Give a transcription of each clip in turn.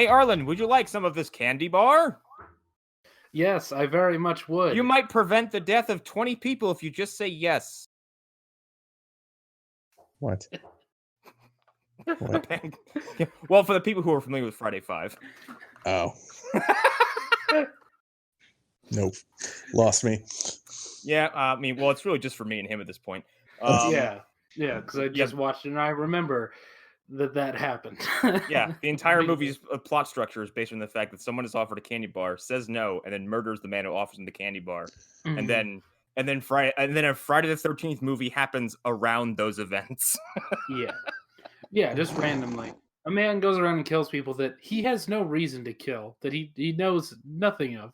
Hey, Arlen, would you like some of this candy bar? Yes, I very much would. You might prevent the death of 20 people if you just say yes. What? What? Well, for the people who are familiar with Friday 5. Oh. Nope. Lost me. Yeah, I mean, well, it's really just for me and him at this point. Yeah, because I just watched it and I remember that happened. Yeah, the entire movie's plot structure is based on the fact that someone is offered a candy bar, says no, and then murders the man who offers him the candy bar. Mhm. And then a Friday the 13th movie happens around those events. Yeah, just randomly. A man goes around and kills people that he has no reason to kill, that he knows nothing of,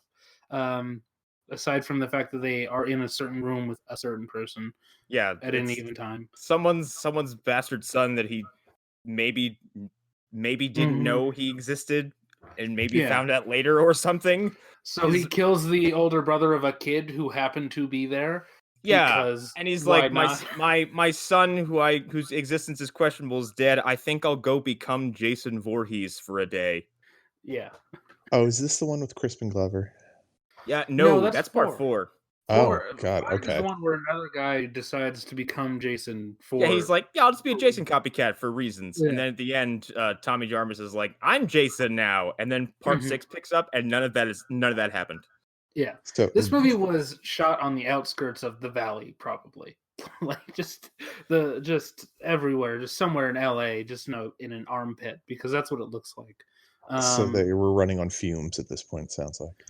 aside from the fact that they are in a certain room with a certain person. Yeah, at any given time. Someone's bastard son that he maybe didn't know he existed and maybe found out later or something. So he kills the older brother of a kid who happened to be there. Yeah, and he's like, my son whose existence is questionable is dead. I think I'll go become Jason Voorhees for a day. Yeah. Oh, is this the one with Crispin Glover? Yeah, no, that's part 4. Oh, God, okay. The one where another guy decides to become Jason for... Yeah, he's like, I'll just be a Jason copycat for reasons. Yeah. And then at the end, Tommy Jarvis is like, I'm Jason now. And then part 6 picks up, and none of that happened. Yeah. So, this movie was shot on the outskirts of the valley, probably. Like, just everywhere, just somewhere in LA, just in an armpit, because that's what it looks like. So they were running on fumes at this point, sounds like.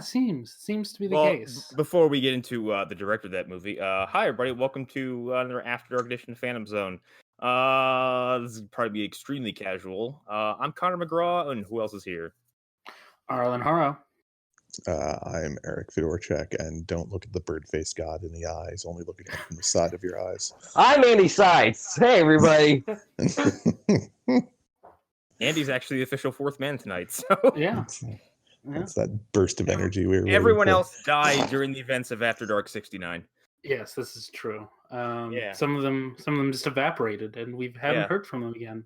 Seems to be the case. Before we get into the director of that movie, hi everybody, welcome to another After Dark edition of Phantom Zone. This is probably be extremely casual. I'm Connor McGraw, and who else is here? Arlen Harrow. I'm Eric Fedorchak, and don't look at the bird-faced god in the eyes. Only look at him from the side of your eyes. I'm Andy Sitz. Hey, everybody. Andy's actually the official 4th man tonight. So yeah. That's that burst of energy we were Everyone else died during the events of After Dark 69. Yes, this is true. Some of them just evaporated, and we haven't heard from them again.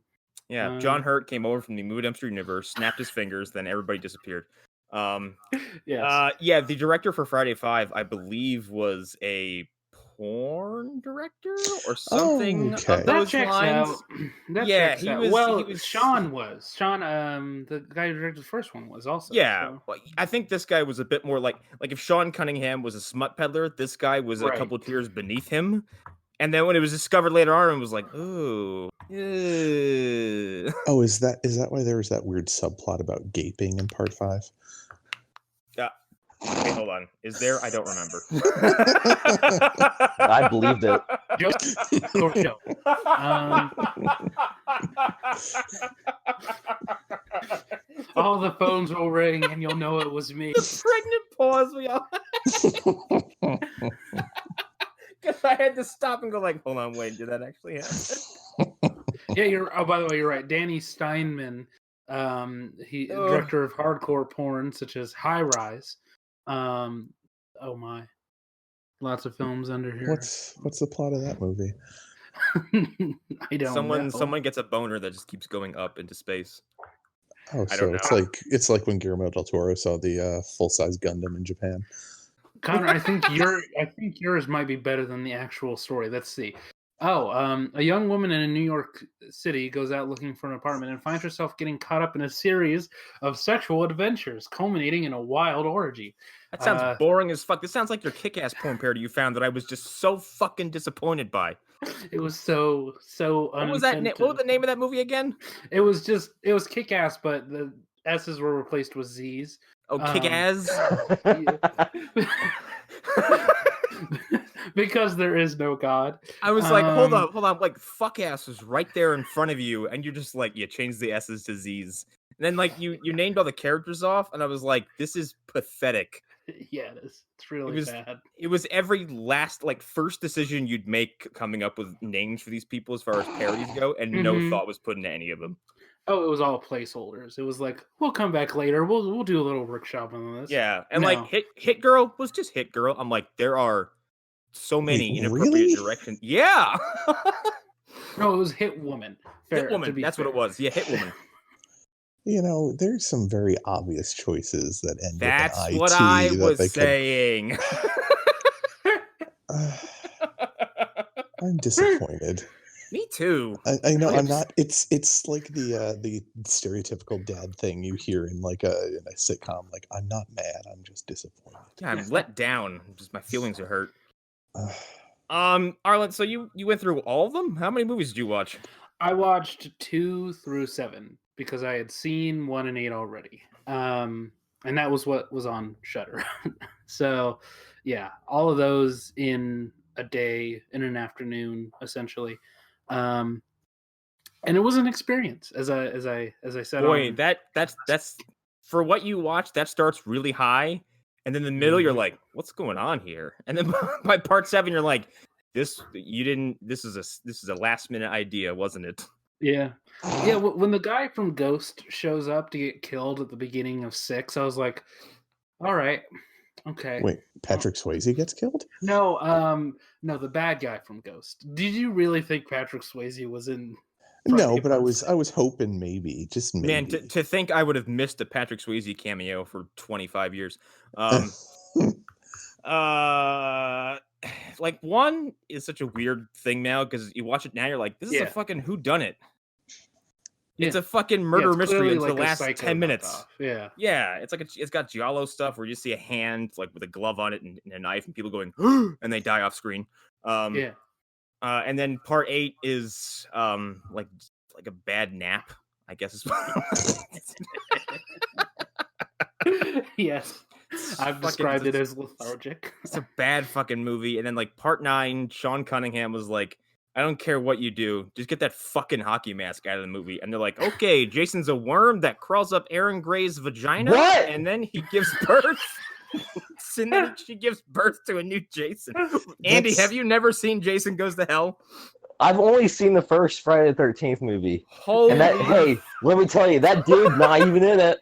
Yeah, John Hurt came over from the Movie Dumpster universe, snapped his fingers, then everybody disappeared. The director for Friday 5, I believe, was a porn director or something of those lines. Sean was. The guy who directed the first one was also. Yeah, so. I think this guy was a bit more like if Sean Cunningham was a smut peddler, this guy was a couple tiers beneath him. And then when it was discovered later on, it was like, ooh. Oh, is that why there was that weird subplot about gaping in part 5? Yeah. Wait, hold on. Is there? I don't remember. I believed it. All the phones will ring, and you'll know it was me. The pregnant pause we all. Because I had to stop and go like, hold on, wait, did that actually happen? Yeah, by the way, you're right. Danny Steinman, director of hardcore porn such as High Rise. Oh my, lots of films under here. What's the plot of that movie? I don't know. Someone gets a boner that just keeps going up into space. Oh, so it's like when Guillermo del Toro saw the full-size Gundam in Japan. Connor, I think yours might be better than the actual story. Let's see. A young woman in New York City goes out looking for an apartment and finds herself getting caught up in a series of sexual adventures, culminating in a wild orgy. That sounds boring as fuck. This sounds like your Kick-Ass porn parody you found that I was just so fucking disappointed by. It was so What was that? What was the name of that movie again? It was Kick-Ass, but the S's were replaced with Z's. Oh, Kick-Ass? Because there is no God. I was like, hold on. Like, fuck ass was right there in front of you, and you're just like, you changed the S's to Z's. And then, like, you named all the characters off, and I was like, this is pathetic. Yeah, it is. It's really bad. It was every last, first decision you'd make coming up with names for these people as far as parodies go, and no thought was put into any of them. Oh, it was all placeholders. It was like, we'll come back later. We'll do a little workshop on this. Yeah, and Hit Girl was just Hit Girl. I'm like, there are so many inappropriate directions. Yeah. No, it was Hit Woman. Hit Woman. That's what it was. Yeah, Hit Woman. There's some very obvious choices that end That's with an what IT I that was they saying. I'm disappointed. Me too. I know I'm not. It's like the stereotypical dad thing you hear in like in a sitcom. Like, I'm not mad. I'm just disappointed. Yeah, I'm let down. Just my feelings are hurt. Uh, Arlen, so you went through all of them? How many movies did you watch? I watched 2 through 7 because I had seen 1 and 8 already. And that was what was on Shudder. So, yeah, all of those in a day, in an afternoon, essentially. And it was an experience, as I said. Boy, on... that's for what you watch. That starts really high, and then in the middle, you're Mhm. like, "What's going on here?" And then by part 7, you're like, "This is a last minute idea, wasn't it?" Yeah. When the guy from Ghost shows up to get killed at the beginning of 6, I was like, all right, okay. Wait, Patrick Swayze gets killed? No, the bad guy from Ghost. Did you really think Patrick Swayze was in No, Friday but I was Birthday? hoping maybe, just maybe. Man, to think I would have missed a Patrick Swayze cameo for 25 years. Like, 1 is such a weird thing now because you watch it now, you're like, this is a fucking whodunit. It's a fucking murder mystery until the last 10 minutes. Yeah. Yeah, it's got giallo stuff where you see a hand like with a glove on it and a knife, and people going and they die off screen. And then part 8 is like a bad nap, I guess. Yes, I've described it as lethargic. It's a bad fucking movie. And then like part 9, Sean Cunningham was like, I don't care what you do, just get that fucking hockey mask out of the movie. And they're like, okay, Jason's a worm that crawls up Aaron Gray's vagina, What? and then he gives birth. And then she gives birth to a new Jason. Andy, have you never seen Jason Goes to Hell? I've only seen the first Friday the 13th movie. Holy And that, hey, let me tell you, that dude not even in it.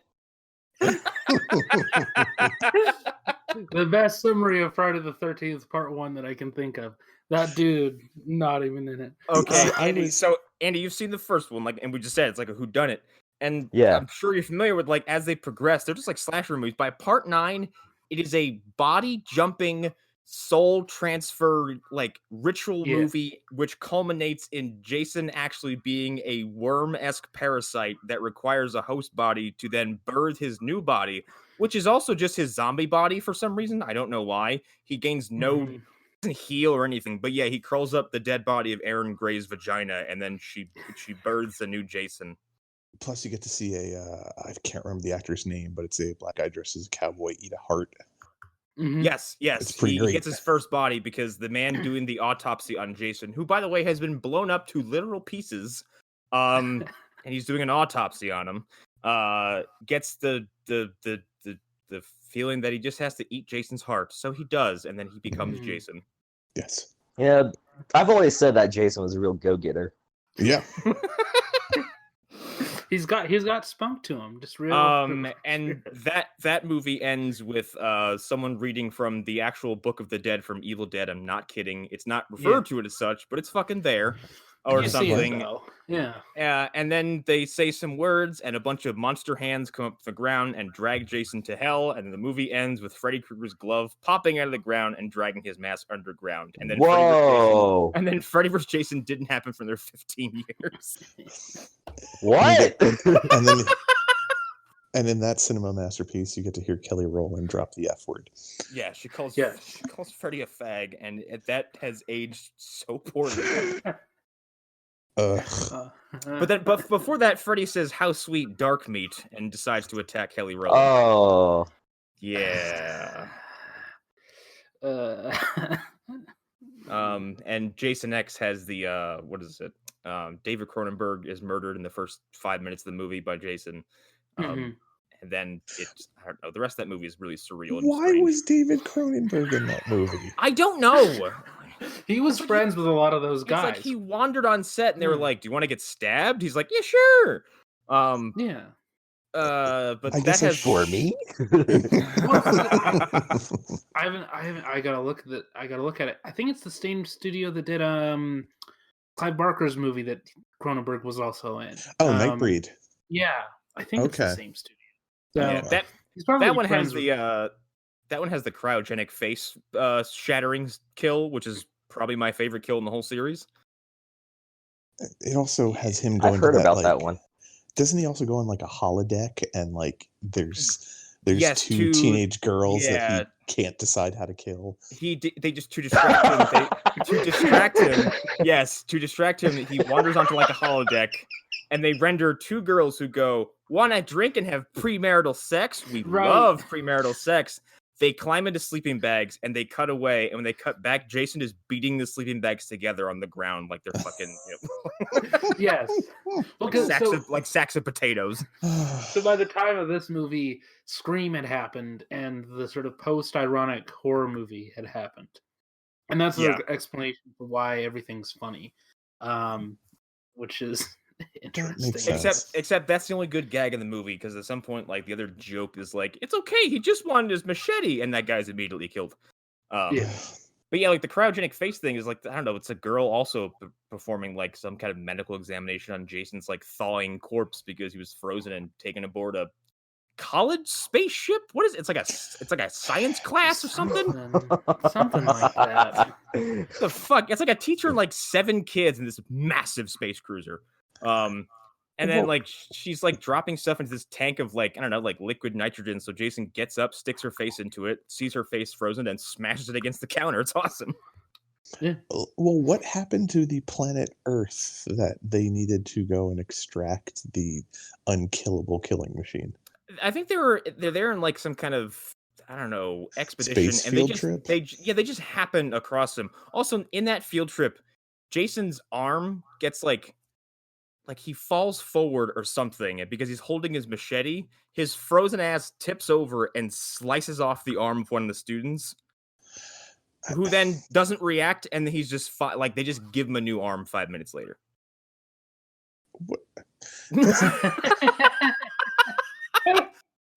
The best summary of Friday the 13th Part 1 that I can think of. That dude not even in it. Okay, Andy. So Andy, you've seen the first one, like, and we just said it's like a whodunit. And Yeah. I'm sure you're familiar with, like, as they progress, they're just like slasher movies. By part 9, it is a body jumping, soul transfer, like, ritual movie, which culminates in Jason actually being a worm-esque parasite that requires a host body to then birth his new body, which is also just his zombie body for some reason. I don't know why. He gains no doesn't heal or anything, but yeah, he curls up the dead body of Aaron Gray's vagina, and then she births a new Jason. Plus, you get to see I can't remember the actor's name, but it's a black guy dressed as a cowboy eat a heart. Yes. It's pretty He great. gets his first body because the man doing the autopsy on Jason, who by the way has been blown up to literal pieces, and he's doing an autopsy on him, gets the feeling that he just has to eat Jason's heart, so he does, and then he becomes Jason. Yes. Yeah, I've always said that Jason was a real go-getter. Yeah. He's got spunk to him, just real. And that movie ends with someone reading from the actual Book of the Dead from Evil Dead. I'm not kidding. It's not referred to it as such, but it's fucking there or something. And then they say some words, and a bunch of monster hands come up to the ground and drag Jason to hell. And the movie ends with Freddy Krueger's glove popping out of the ground and dragging his mask underground. And then Freddy vs. Jason didn't happen for their 15 years. What? And in that cinema masterpiece, you get to hear Kelly Rowland drop the F word. Yeah, she calls Freddy a fag, and that has aged so poorly. But before that, Freddy says, "How sweet dark meat," and decides to attack Kelly Rowland. Oh, yeah. And Jason X has the what is it? David Cronenberg is murdered in the first 5 minutes of the movie by Jason. And then I don't know. The rest of that movie is really surreal. And Why was David Cronenberg in that movie? I don't know. He was friends with a lot of those guys. It's like he wandered on set, and they were like, "Do you want to get stabbed?" He's like, "Yeah, sure." But I guess that has for me. I gotta look at it. I think it's the same studio that did Clive Barker's movie that Cronenberg was also in. Oh, Nightbreed. Yeah. I think it's the Okay. same studio. So Yeah, he's probably that one has friends with- that one has the cryogenic face shattering kill, which is probably my favorite kill in the whole series. It also has him going I've heard to that, about like, that one. doesn't he also go on like a holodeck and like there's Yes, two teenage girls that yeah. he can't decide how to kill? They just to distract him. To distract him, yes, to distract him, he wanders onto like a holodeck, and they render two girls who go, "Want to drink and have premarital sex? We Right. love premarital sex." They climb into sleeping bags and they cut away. And when they cut back, Jason is beating the sleeping bags together on the ground like they're fucking Yes. Okay, like sacks of potatoes. So by the time of this movie, Scream had happened, and the sort of post-ironic horror movie had happened, and that's the explanation for why everything's funny, which is interesting. sense. Except that's the only good gag in the movie, because at some point, like, the other joke is like, "It's okay, he just wanted his machete," and that guy's immediately killed. Yeah. But yeah, like the cryogenic face thing is like, I don't know, it's a girl also performing like some kind of medical examination on Jason's like thawing corpse because he was frozen and taken aboard a college spaceship. What is it? It's like a science class or something. Something like that. What the fuck? It's like a teacher and like 7 kids in this massive space cruiser. And then like she's like dropping stuff into this tank of like, I don't know, like liquid nitrogen. So Jason gets up, sticks her face into it, sees her face frozen, and smashes it against the counter. It's awesome. Yeah. Well, what happened to the planet Earth that they needed to go and extract the unkillable killing machine? I think they're there in like some kind of, I don't know, expedition. Space and field trip? they just happened across them. Also, in that field trip, Jason's arm gets like he falls forward or something, and because he's holding his machete, his frozen ass tips over and slices off the arm of one of the students, who then doesn't react, and he's just like they just give him a new arm 5 minutes later. What?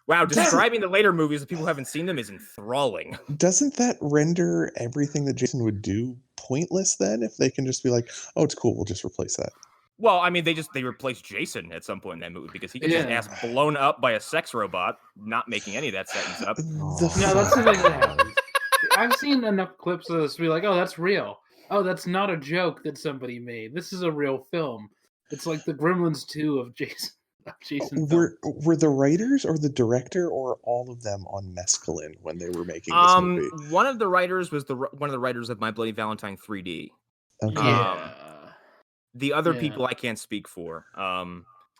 Wow, describing the later movies of people who haven't seen them is enthralling. Doesn't that render everything that Jason would do pointless then? If they can just be like, "Oh, it's cool, we'll just replace that." Well, I mean, they replaced Jason at some point in that movie because he gets his ass blown up by a sex robot, not making any of that sentence up. No, that's the thing that happens. I've seen enough clips of this to be like, oh, that's real. Oh, that's not a joke that somebody made. This is a real film. It's like the Gremlins 2 of Jason. Were the writers or the director or all of them on mescaline when they were making this movie? One of the writers was one of the writers of My Bloody Valentine 3D. Okay. The other people I can't speak for.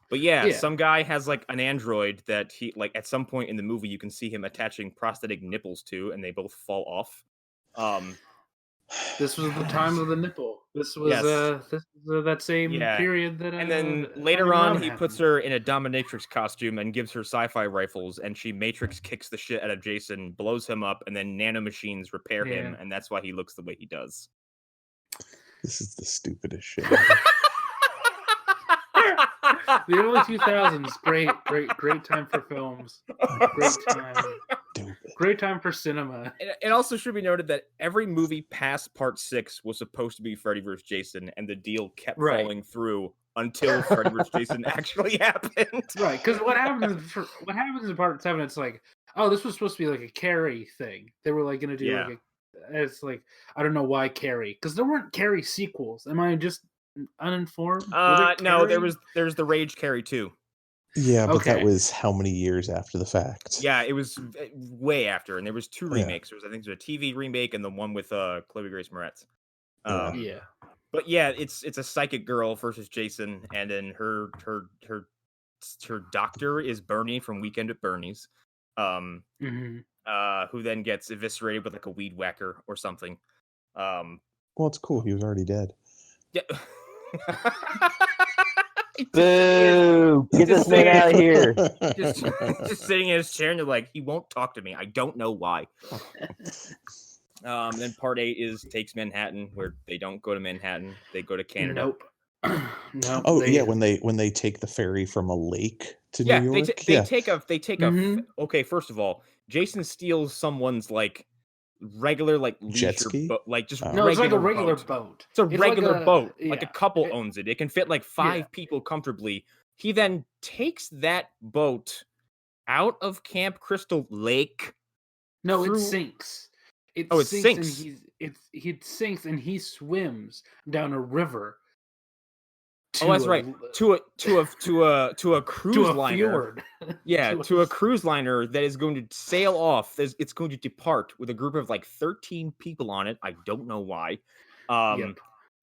But yeah, some guy has like an android that he like at some point in the movie you can see him attaching prosthetic nipples to, and they both fall off. This was the time of the nipple. This was that same period that. And then later on, he puts her in a dominatrix costume and gives her sci-fi rifles, and she matrix kicks the shit out of Jason, blows him up, and then nanomachines repair him, and that's why he looks the way he does. This is the stupidest shit. The early 2000s, great time for films. Great time for cinema. It also should be noted that every movie past Part 6 was supposed to be Freddy vs. Jason, and the deal kept falling through until Freddy vs. Jason actually happened. Right, because what happens in Part 7? It's like, oh, this was supposed to be like a Carrie thing. They were like going to do like it's like, I don't know why Carrie, because there weren't Carrie sequels. Am I just uninformed? No, there's the Rage Carrie 2. Yeah, but that was how many years after the fact? Yeah, it was way after, and there was 2 remakes. I think there's a TV remake and the one with Chloe Grace Moretz. But yeah, it's a psychic girl versus Jason, and then her doctor is Bernie from Weekend at Bernie's, who then gets eviscerated with like a weed whacker or something. Well, it's cool. He was already dead. Yeah. Boo! Get this man out of here. Just sitting in his chair, and they're like, he won't talk to me. I don't know why. Then Part 8 takes Manhattan, where they don't go to Manhattan. They go to Canada. Nope. When they take the ferry from a lake to New York. They take a okay, first of all, Jason steals someone's like regular like jet ski, it's like a regular boat. It's a regular boat. Like a couple owns it. It can fit like 5 people comfortably, He then takes that boat out of Camp Crystal Lake. No, through... it sinks. It sinks. And he sinks and he swims down a river. That's right. To a cruise liner. Fjord. Yeah, to a cruise liner that is going to sail off. It's going to depart with a group of like 13 people on it. I don't know why. Yep.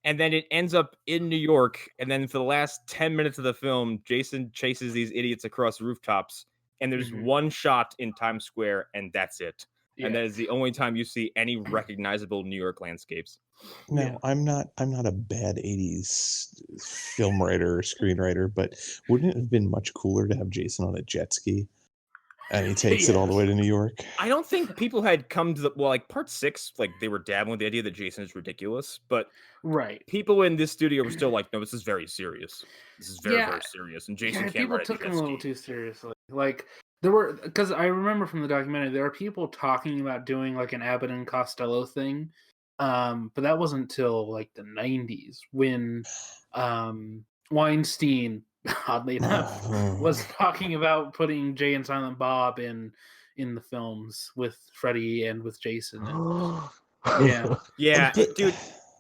And then it ends up in New York. And then for the last 10 minutes of the film, Jason chases these idiots across rooftops. And there's one shot in Times Square, and that's it. Yeah. And that is the only time you see any recognizable New York landscapes. No, I'm not a bad 80s film writer or screenwriter, but wouldn't it have been much cooler to have Jason on a jet ski? And he takes it all the way to New York. I don't think people had come to like part 6, like they were dabbling with the idea that Jason is ridiculous, but people in this studio were still like, no, this is very serious. This is very, very serious. And Jason can't people ride took a jet him a little too seriously. Like there were, because I remember from the documentary, there were people talking about doing like an Abbott and Costello thing. But that wasn't till like the 90s when Weinstein, oddly enough, was talking about putting Jay and Silent Bob in the films with Freddy and with Jason. Yeah, dude.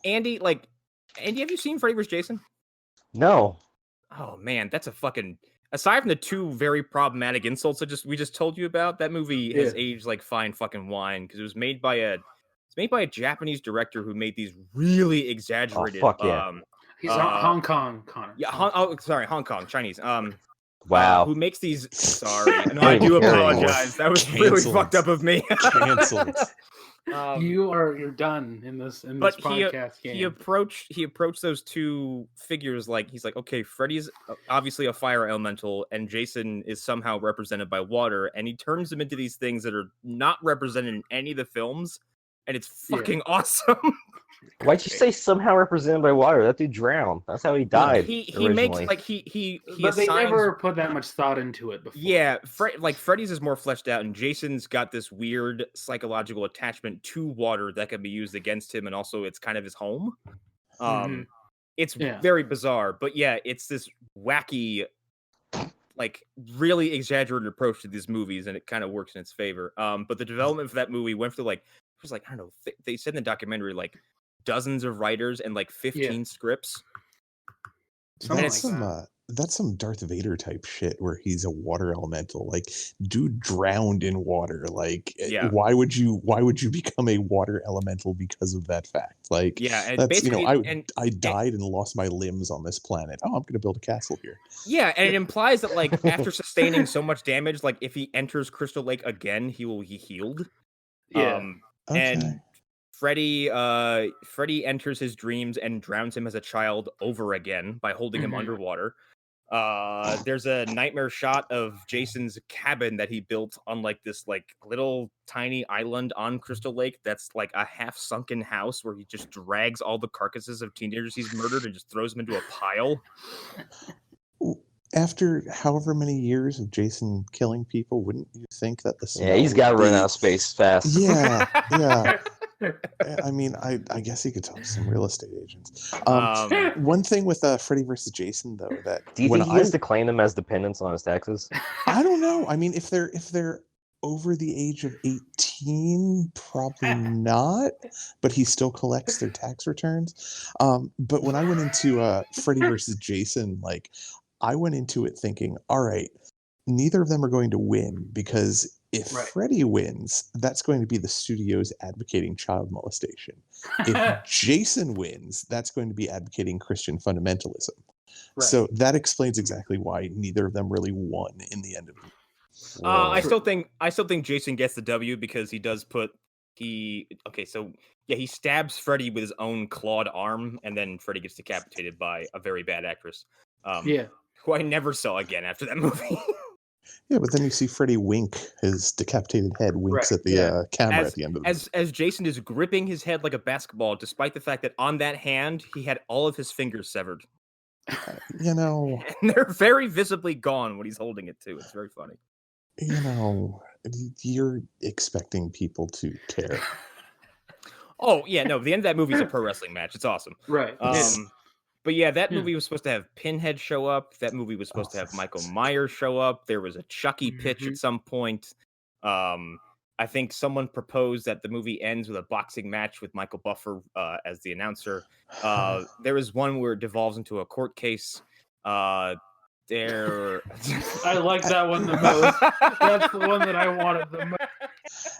Andy, have you seen Freddy vs. Jason? No. Oh man, that's a fucking. Aside from the 2 very problematic insults we just told you about, that movie has aged like fine fucking wine because it was made by a Japanese director who made these really exaggerated. He's Hong Kong, Connor. Yeah, Hong Kong, Chinese. Wow. Who makes these? Sorry, no, I do apologize. That was really fucked up of me. Canceled. You're done in this podcast game. He approached those 2 figures like he's like, okay, Freddy's obviously a fire elemental, and Jason is somehow represented by water, and he turns them into these things that are not represented in any of the films. And it's fucking awesome. Why'd you say somehow represented by water? That dude drowned. That's how he died. He makes like he but they never put that much thought into it before. Yeah, Freddy's is more fleshed out, and Jason's got this weird psychological attachment to water that can be used against him, and also it's kind of his home. It's very bizarre, but yeah, it's this wacky, like really exaggerated approach to these movies, and it kind of works in its favor. But the development for that movie went through like. Was like, I don't know, they said in the documentary like dozens of writers and like 15 scripts. That's some Darth Vader type shit where he's a water elemental. Like, dude drowned in water. Like, why would you become a water elemental because of that fact? Like, and that's, basically, I died and lost my limbs on this planet. Oh, I'm gonna build a castle here. Yeah, and it implies that like after sustaining so much damage, like if he enters Crystal Lake again, he will be healed. Okay. And Freddy enters his dreams and drowns him as a child over again by holding him underwater. There's a nightmare shot of Jason's cabin that he built on like this like little tiny island on Crystal Lake that's like a half sunken house where he just drags all the carcasses of teenagers he's murdered and just throws them into a pile. After however many years of Jason killing people, wouldn't you think that the he's got to run out of space fast. Yeah. I mean, I guess he could talk to some real estate agents. One thing with Freddy versus Jason, though, that do you think he has to claim them as dependents on his taxes? I don't know. I mean, if they're over the age of 18, probably not. But he still collects their tax returns. But when I went into Freddy versus Jason, like. I went into it thinking, all right, neither of them are going to win because if Freddy wins, that's going to be the studios advocating child molestation. If Jason wins, that's going to be advocating Christian fundamentalism. Right. So that explains exactly why neither of them really won in the end of it. I still think Jason gets the W because he does he stabs Freddy with his own clawed arm, and then Freddy gets decapitated by a very bad actress. Who I never saw again after that movie. Yeah, but then you see Freddy wink, his decapitated head winks at the camera at the end of the as Jason is gripping his head like a basketball, despite the fact that on that hand, he had all of his fingers severed. And they're very visibly gone when he's holding it, too. It's very funny. You're expecting people to care. Oh, yeah, no, the end of that movie is a pro wrestling match. It's awesome. Right. But yeah, that Yeah. movie was supposed to have Pinhead show up. That movie was supposed to have Michael Myers show up. There was a Chucky pitch at some point. I think someone proposed that the movie ends with a boxing match with Michael Buffer as the announcer. There was one where it devolves into a court case. There, I like that one the most. That's the one that I wanted the most.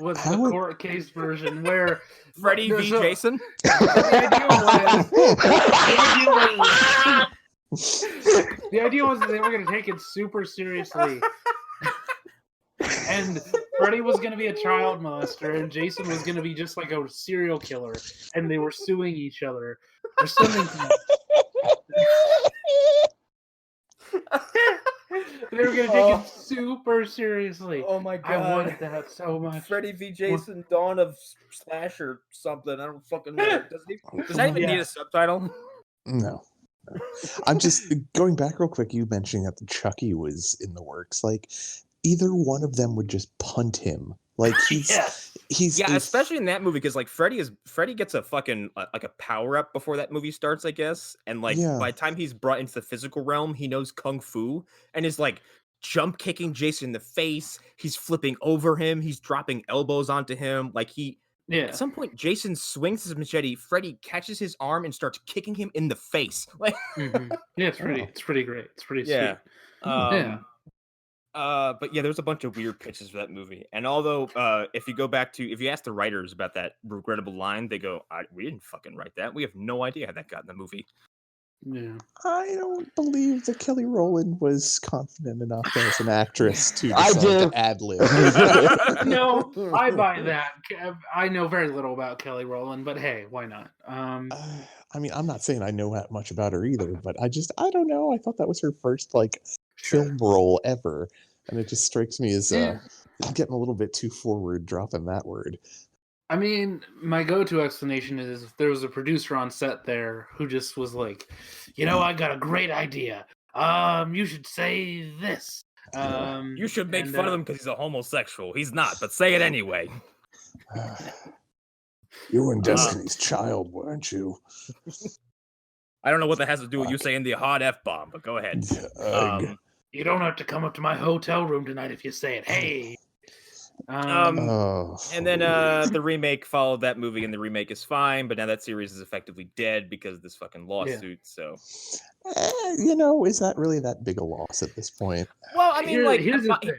Was the court case version where Freddy v. Jason? The idea was that they were going to take it super seriously. And Freddy was going to be a child molester, and Jason was going to be just like a serial killer, and they were suing each other or something. They were going to take it super seriously. Oh my god. I wanted that so much. Freddy v. Jason, Dawn of Slash or something. I don't fucking know. Does that even need a subtitle? No. I'm just going back real quick. You mentioning that the Chucky was in the works. Like, either one of them would just punt him. Like he's especially in that movie because like Freddy gets a fucking like a power up before that movie starts, I guess. And like by the time he's brought into the physical realm, he knows kung fu and is like jump kicking Jason in the face. He's flipping over him. He's dropping elbows onto him. Like at some point, Jason swings his machete. Freddy catches his arm and starts kicking him in the face. Like, yeah, it's pretty great. It's pretty sweet. But yeah, there's a bunch of weird pitches for that movie. And although, if you ask the writers about that regrettable line, they go, "We didn't fucking write that. We have no idea how that got in the movie." Yeah, I don't believe that Kelly Rowland was confident enough as an actress to ad lib. No, I buy that. I know very little about Kelly Rowland, but hey, why not? I mean, I'm not saying I know that much about her either, but I don't know. I thought that was her first film role ever, and it just strikes me as getting a little bit too forward dropping that word. I mean, my go-to explanation is there was a producer on set there who just was like, I got a great idea. You should say this. You should make fun of him because he's a homosexual. He's not, but say it anyway. You were Destiny's Child, weren't you? I don't know what that has to do with you saying the hard F-bomb, but go ahead. You don't have to come up to my hotel room tonight if you say it. Hey. And then the remake followed that movie, and the remake is fine, but now that series is effectively dead because of this fucking lawsuit. So, is that really that big a loss at this point? Well, I mean, here's the thing.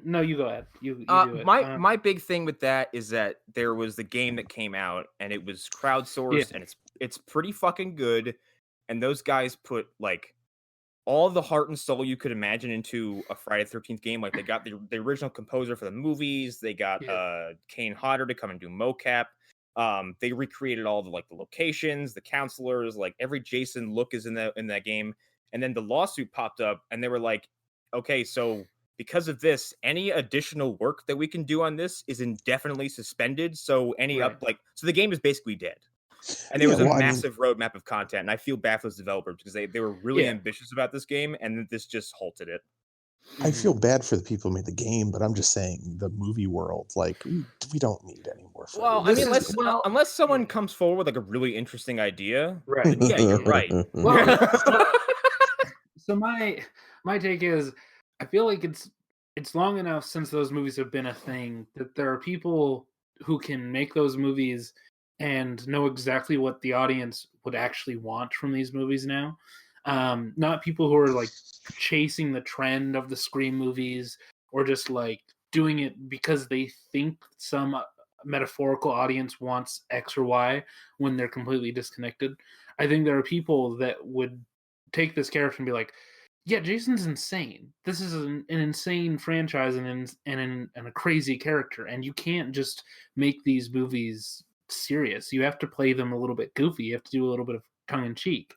No, you go ahead. You do it. My big thing with that is that there was the game that came out, and it was crowdsourced, and it's pretty fucking good. And those guys put all the heart and soul you could imagine into a Friday the 13th game. Like they got the original composer for the movies. They got Kane Hodder to come and do mocap. They recreated all the the locations, the counselors, every Jason look is in that game. And then the lawsuit popped up, and they were like, "Okay, so because of this, any additional work that we can do on this is indefinitely suspended. So so the game is basically dead." And there was a massive roadmap of content, and I feel bad for those developers because they were really ambitious about this game, and this just halted it. I feel bad for the people who made the game, but I'm just saying the movie world, we don't need any more. Well, I mean, unless someone comes forward with a really interesting idea, right? Then, yeah, you're right. So my take is, I feel like it's long enough since those movies have been a thing that there are people who can make those movies and know exactly what the audience would actually want from these movies now. Not people who are chasing the trend of the Scream movies or just doing it because they think some metaphorical audience wants X or Y when they're completely disconnected. I think there are people that would take this character and be like, yeah, Jason's insane. This is an insane franchise and a crazy character, and you can't just make these movies serious. You have to play them a little bit goofy. You have to do a little bit of tongue-in-cheek.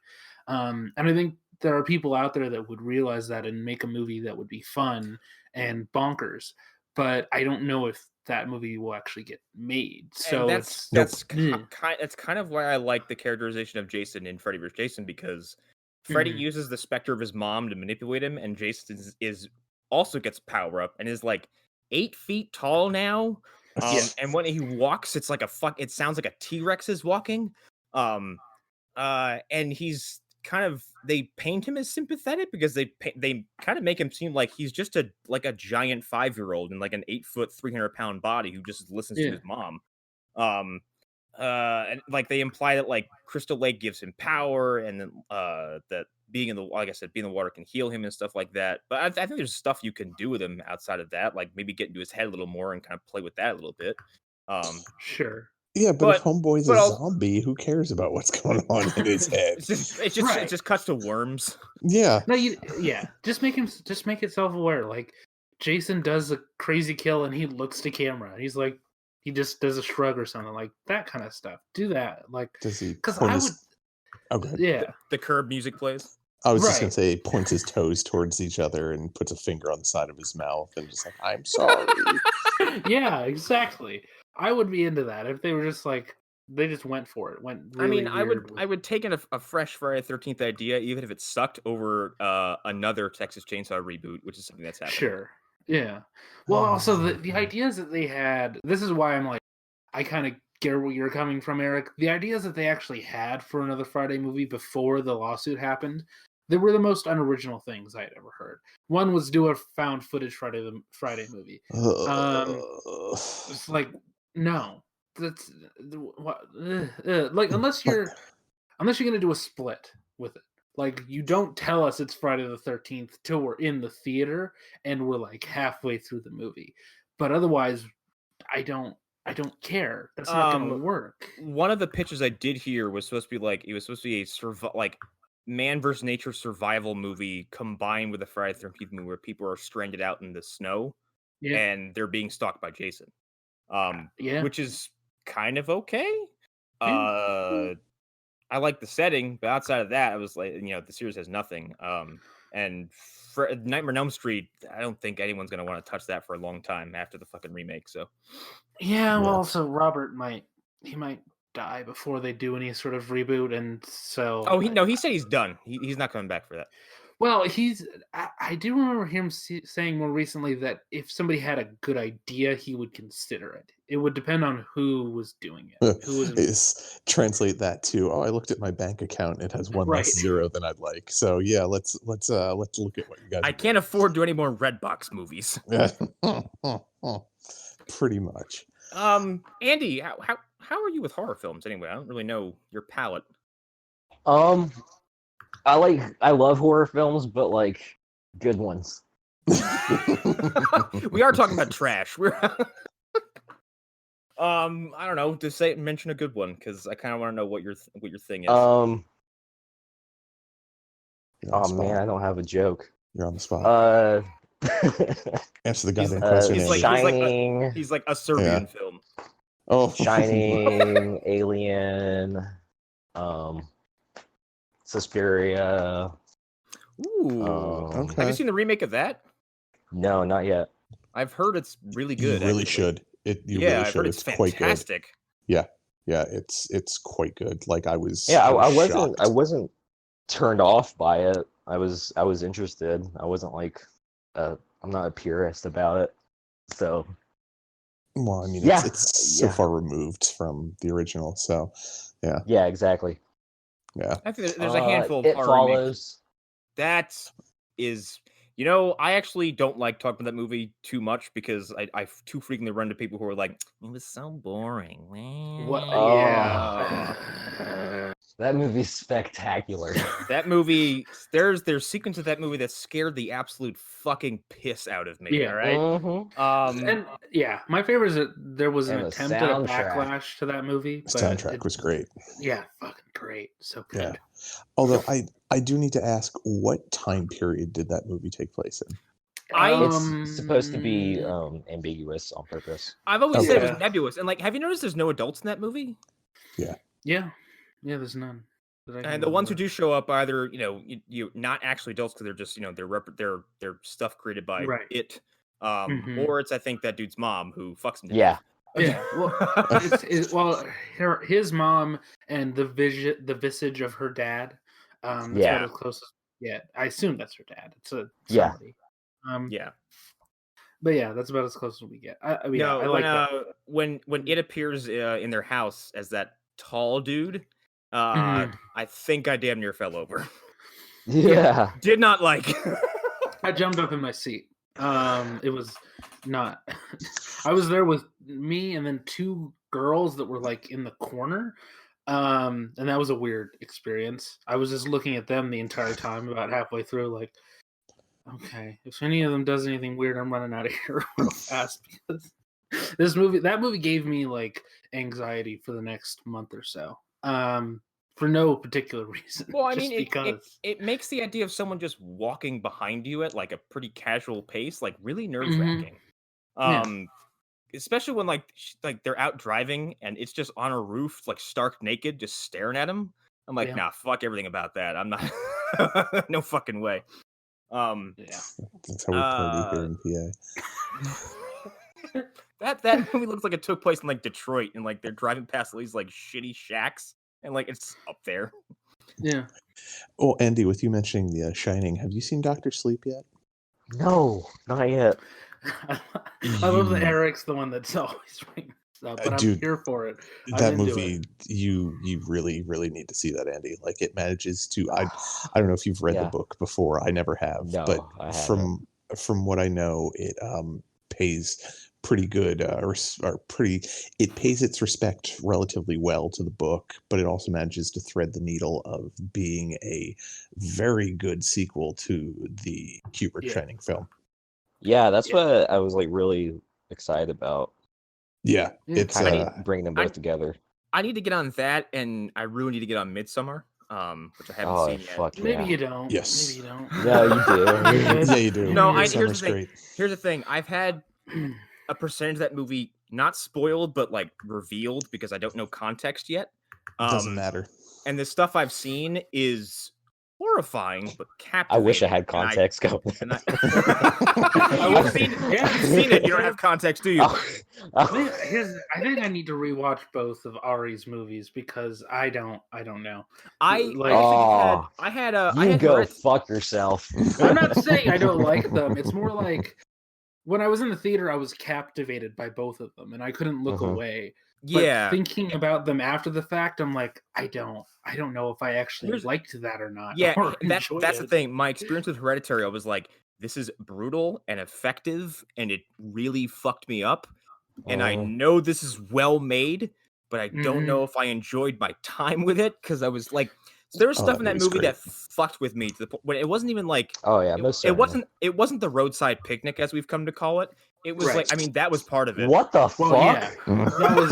And I think there are people out there that would realize that and make a movie that would be fun and bonkers. But I don't know if that movie will actually get made. So that's kind of why I like the characterization of Jason in Freddy vs. Jason, because Freddy uses the specter of his mom to manipulate him, and Jason is also gets power up and is 8 feet tall now. And when he walks, it's it sounds like a T-Rex is walking. And he's kind of they paint him as sympathetic because they kind of make him seem like he's just a giant 5-year-old in like an 8-foot 300-pound body who just listens to his mom. And like they imply that like Crystal Lake gives him power, and then that being in the, like I said, being in the water can heal him and stuff like that. But I think there's stuff you can do with him outside of that, like maybe get into his head a little more and kind of play with that a little bit. Sure. Yeah, but if Homeboy's a zombie, who cares about what's going on in his head? It just cuts to worms. Yeah. No, just make it self-aware. Like Jason does a crazy kill and he looks to camera. He's like, he just does a shrug or something, like that kind of stuff. Do that. Like, does he? Because I would. Okay. Yeah. The Curb music plays. I was just gonna say, points his toes towards each other and puts a finger on the side of his mouth and just like, I'm sorry. Yeah, exactly. I would be into that if they were just like, they just went for it. I would take in a fresh Friday the 13th idea, even if it sucked, over another Texas Chainsaw reboot, which is something that's happening. Sure. Yeah. Well, also the ideas that they had. This is why I'm like, I kind of get where you're coming from, Eric. The ideas that they actually had for another Friday movie before the lawsuit happened, they were the most unoriginal things I had ever heard. One was do a found footage Friday movie. It's like, no, that's what. Like unless you're gonna do a split with it. Like, you don't tell us it's Friday the 13th till we're in the theater and we're like halfway through the movie. But otherwise, I don't care. That's not going to work. One of the pitches I did hear was supposed to be like, it was supposed to be a man versus nature survival movie combined with a Friday the 13th movie where people are stranded out in the snow and they're being stalked by Jason. Which is kind of okay. I like the setting, but outside of that, I was like, the series has nothing. And for Nightmare on Elm Street, I don't think anyone's going to want to touch that for a long time after the fucking remake. So, well, also Robert might die before they do any sort of reboot, and so. He said he's done. He's not coming back for that. Well, I do remember him saying more recently that if somebody had a good idea, he would consider it. It would depend on who was doing it. Who was translate that to, I looked at my bank account. It has one less zero than I'd like. So yeah, let's look at what you guys. I can't afford to do any more Redbox movies. Pretty much. Andy, how are you with horror films anyway? I don't really know your palette. I love horror films, but like good ones. We are talking about trash. We're I don't know. Just mention a good one because I kind of want to know what your thing is. Oh man, I don't have a joke. You're on the spot. Answer the goddamn question. He's like a Serbian film. Oh, Shining, Alien, Suspiria. Ooh. Okay. Have you seen the remake of that? No, not yet. I've heard it's really good. You really should. I've heard it's fantastic. Quite good. Yeah, it's quite good. Like I was. Yeah, I wasn't turned off by it. I was interested. I wasn't like, I'm not a purist about it. So. Well, I mean, it's so far removed from the original, so yeah. Yeah, exactly. Yeah. I think there's a handful of It horror Follows. That is, I actually don't like talking about that movie too much because I too frequently run to people who are like, it was so boring, man. What? That movie's spectacular. That movie, there's sequence of that movie that scared the absolute fucking piss out of me. Yeah. All right. Mm-hmm. And my favorite is that there was an attempt at a backlash to that movie. The soundtrack was great. Yeah, fucking great. So good. Yeah. Although I do need to ask, what time period did that movie take place in? It's supposed to be ambiguous on purpose. I've always said it was nebulous. And have you noticed there's no adults in that movie? Yeah. Yeah, there's none. And the ones who do show up either, you not actually adults because they're just, they're stuff created by it, or it's I think that dude's mom who fucks him. Yeah. Yeah. Well, his mom and the visage of her dad. That's about as close as I assume that's her dad. It's somebody. But yeah, that's about as close as we get. I like that. When it appears in their house as that tall dude. I think I damn near fell over. Yeah. Did not like. I jumped up in my seat. It was not. I was there with me and then two girls that were like in the corner. And that was a weird experience. I was just looking at them the entire time, about halfway through, like, okay, if any of them does anything weird, I'm running out of here real fast, because that movie gave me like anxiety for the next month or so. For no particular reason. Well, I just mean, because it makes the idea of someone just walking behind you at like a pretty casual pace like really nerve Mhm. wracking. Especially when like they're out driving and it's just on a roof, like stark naked, just staring at him. I'm like, Yeah. nah, fuck everything about that. I'm not. No fucking way. yeah. That's how we party here in PA. that movie looks like it took place in like Detroit, and like they're driving past all these like shitty shacks, and like it's up there. Yeah. Oh, Andy, with you mentioning The Shining, have you seen Doctor Sleep yet? No, not yet. I love that Eric's the one that's always bringing stuff, but I'm Dude, here for it. I'm That into movie, it. you really need to see that, Andy. Like, it manages to. I don't know if you've read the Yeah. book before. I never have, No, but I from what I know, it pays pretty good or pretty. It pays its respect relatively well to the book, but it also manages to thread the needle of being a very good sequel to the Kubrick Yeah. Shining film. Yeah, that's Yeah. what I was like really excited about. Yeah, Yeah. it's Kind of bringing them both I- together. I need to get on that, and I really need to get on Midsummer, which I haven't Oh, seen yet. fuck Maybe yeah. you don't. Yes. Maybe you don't. No, you do. Yeah, you do. No, Here's here's the Midsummer's thing. great. Here's the thing. I've had a percentage of that movie not spoiled, but like revealed because I don't know context yet. Doesn't matter. And the stuff I've seen is horrifying, but I captivating. wish I had context going. And You've seen it. You don't have context, do you? I think I need to rewatch both of Ari's movies because I don't know. I Like- also had You go Hereditary- fuck yourself. I'm not saying I don't like them. It's more like when I was in the theater, I was captivated by both of them, and I couldn't look Mhm. away. But Yeah. thinking about them after the fact, I'm like, I don't know if I actually Here's- liked that or not. Yeah, or that's enjoyed the it. thing. My experience with Hereditary, I was like, this is brutal and effective, and it really fucked me up. And I know this is well made, but I don't know if I enjoyed my time with it, because I was like, so there was stuff in that movie's movie great. that fucked with me to the point when it wasn't even like Oh yeah, most it certainly. wasn't the roadside picnic as we've come to call it. It was Right. like, I mean, that was part of it. What the Well, fuck? yeah, that was.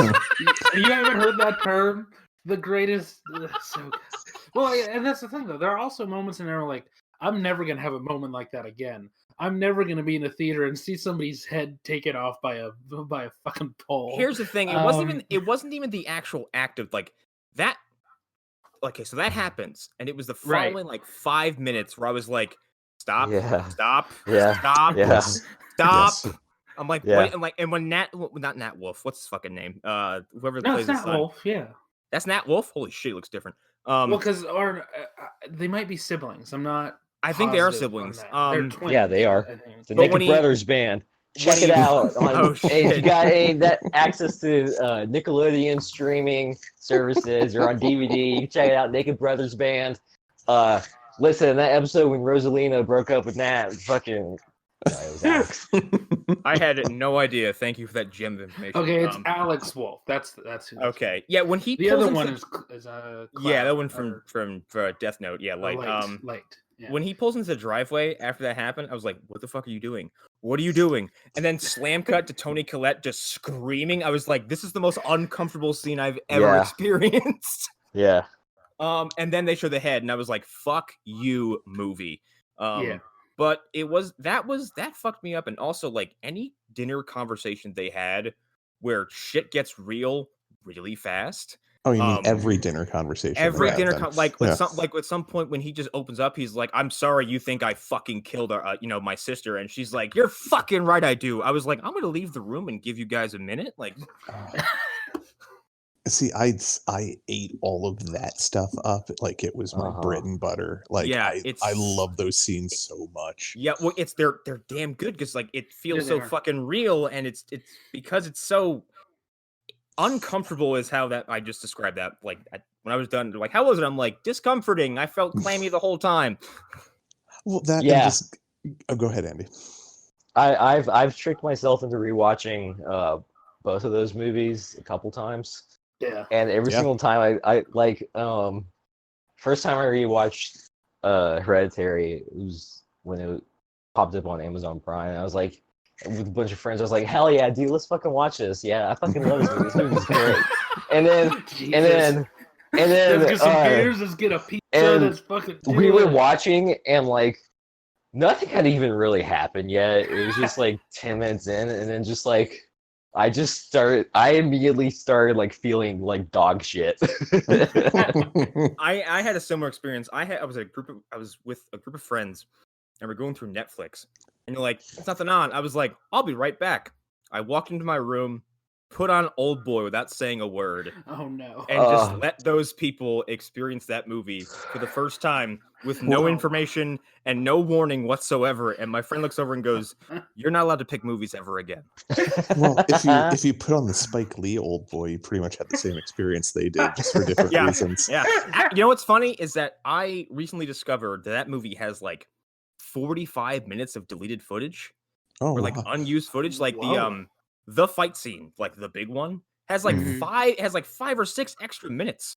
You haven't heard that term? The greatest. So good. Well, and that's the thing though. There are also moments in there where, like, I'm never gonna have a moment like that again. I'm never gonna be in a theater and see somebody's head taken off by a fucking pole. Here's the thing: it wasn't even the actual act of like that. Okay, so that happens, and it was the Right. following like 5 minutes where I was like, "Stop, Yeah. stop, Yeah. stop, Yeah. Yes. stop." Yes. I'm like, Yeah. wait, and like, and when not Nat Wolf, what's his fucking name? Whoever No, plays it's the not son. Wolf. Yeah. That's Nat Wolf. Holy shit, he looks different. Well, because they might be siblings. I'm not. I think they are positive on siblings. that. They're twins, Yeah, they are. I think. The But Naked when he- Brothers Band. Check when it he- out. On, Oh, if you shit. got that access to Nickelodeon streaming services or on DVD, you can check it out. Naked Brothers Band. Listen, that episode when Rosalina broke up with Nat, fucking. It was Alex. I had no idea. Thank you for that gem of information. Okay, it's Alex Wolf. That's who. Okay, yeah. When he The pulls other into- one is yeah, that one Cloud, from Death Note. Yeah, or like Light. Yeah. when he pulls into the driveway after that happened, I was like, "What the fuck are you doing? What are you doing?" And then slam cut to Toni Collette just screaming. I was like, "This is the most uncomfortable scene I've ever Yeah. experienced." Yeah. And then they show the head, and I was like, "Fuck you, movie." Yeah. But that fucked me up, and also like any dinner conversation they had where shit gets real really fast. Oh, you mean Um, every dinner conversation? Every that dinner, happened. like with Yeah. at some point when he just opens up, he's like, "I'm sorry, you think I fucking killed our, my sister," and she's like, "You're fucking right, I do." I was like, "I'm gonna leave the room and give you guys a minute." Like, See, I ate all of that stuff up like it was my bread and butter. Like, Yeah, I love those scenes so much. yeah, well, they're damn good because like it feels they so are. fucking real, and it's because it's so uncomfortable is how that I just described that like when when I was done, they're like, "How was it?" I'm like, "Discomforting. I felt clammy the whole time." Well, that and Yeah. just go ahead, Andy. I've tricked myself into rewatching both of those movies a couple times, Yeah. and every Yeah. single time I like first time I rewatched Hereditary, it was when it popped up on Amazon Prime. I was like, with a bunch of friends, I was like, hell yeah, dude, let's fucking watch this. Yeah, I fucking love this movie. This movie's great. And then Let's get some beers. Let's get a pizza. and Let's fucking do we were it. watching, and like nothing had even really happened yet. It was just like 10 minutes in, and then just like I immediately started like feeling like dog shit. I had a similar experience. I was with a group of friends, and we're going through Netflix, and you're like, "It's nothing on." I was like, "I'll be right back." I walked into my room, put on Old Boy without saying a word, Oh no. and just let those people experience that movie for the first time with no information and no warning whatsoever. And my friend looks over and goes, "You're not allowed to pick movies ever again." Well, if you put on the Spike Lee Old Boy, you pretty much had the same experience they did, just for different reasons. Yeah. You know what's funny is that I recently discovered that movie has like 45 minutes of deleted footage, Oh, or like wow. unused footage. Like Whoa. the fight scene, like the big one, has like Mhm. 5 or 6 extra minutes.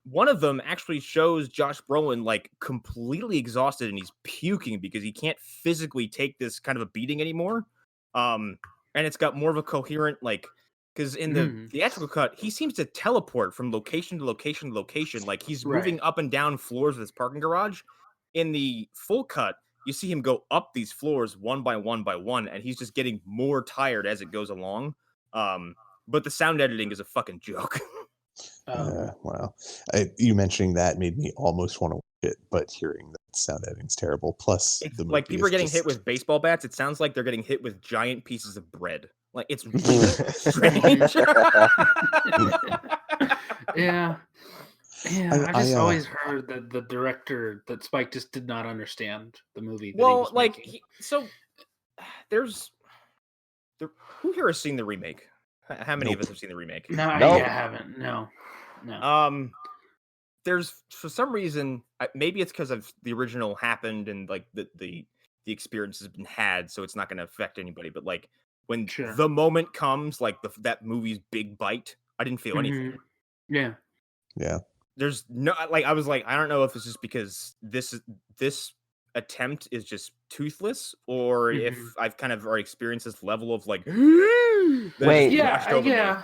One of them actually shows Josh Brolin like completely exhausted and he's puking because he can't physically take this kind of a beating anymore. And it's got more of a coherent like, because in the theatrical cut, he seems to teleport from location to location to location, like he's moving up and down floors of this parking garage. In the full cut, you see him go up these floors one by one by one, and he's just getting more tired as it goes along. But the sound editing is a fucking joke. Wow. You mentioning that made me almost want to watch it, but hearing that sound editing's terrible. Plus, It's the movie like people are is getting just... hit with baseball bats. It sounds like they're getting hit with giant pieces of bread. Like it's really strange. Yeah. Yeah, I just I, always heard that the director, that Spike just did not understand the movie that he Well, was like making. who here has seen the remake? How many of Nope. us have seen the remake? No, Nope. I haven't. No. There's for some reason, maybe it's because of the original happened and like the experience has been had, so it's not going to affect anybody. But like when the moment comes, like that movie's big bite, I didn't feel anything. Yeah. Yeah. There's no like I was like, I don't know if it's just because this attempt is just toothless, or if I've kind of already experienced this level of like Wait, yeah.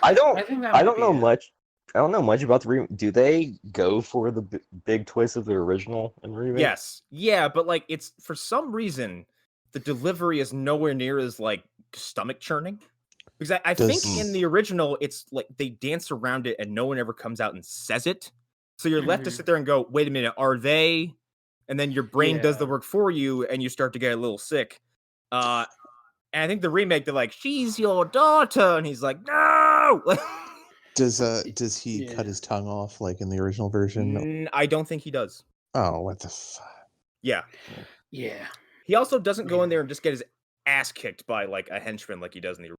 I don't know it. much. I don't know much about the do they go for the big twist of the original and remake? Yes. Yeah, but like it's for some reason the delivery is nowhere near as like stomach churning. Because I think in the original it's like they dance around it and no one ever comes out and says it. So you're left to sit there and go, wait a minute, are they? And then your brain does the work for you and you start to get a little sick. And I think the remake, they're like, she's your daughter. And he's like, no. Does he cut his tongue off like in the original version? I don't think he does. Oh, what the fuck? Yeah. Yeah. He also doesn't go in there and just get his ass kicked by like a henchman like he does in the original.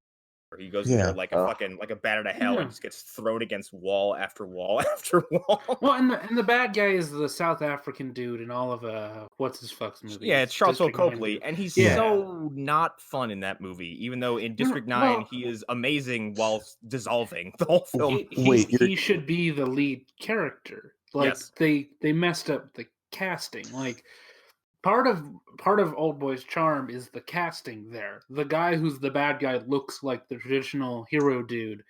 He goes in there like a fucking like a bat out of hell and just gets thrown against wall after wall after wall. Well, and the bad guy is the South African dude in all of what's his fuck's movie? Yeah, it's Charlton Copley, and he's so not fun in that movie. Even though in District 9 he is amazing while dissolving the whole film. He should be the lead character. Like they messed up the casting. Like part of Old Boy's charm is the casting there. The guy who's the bad guy looks like the traditional hero dude.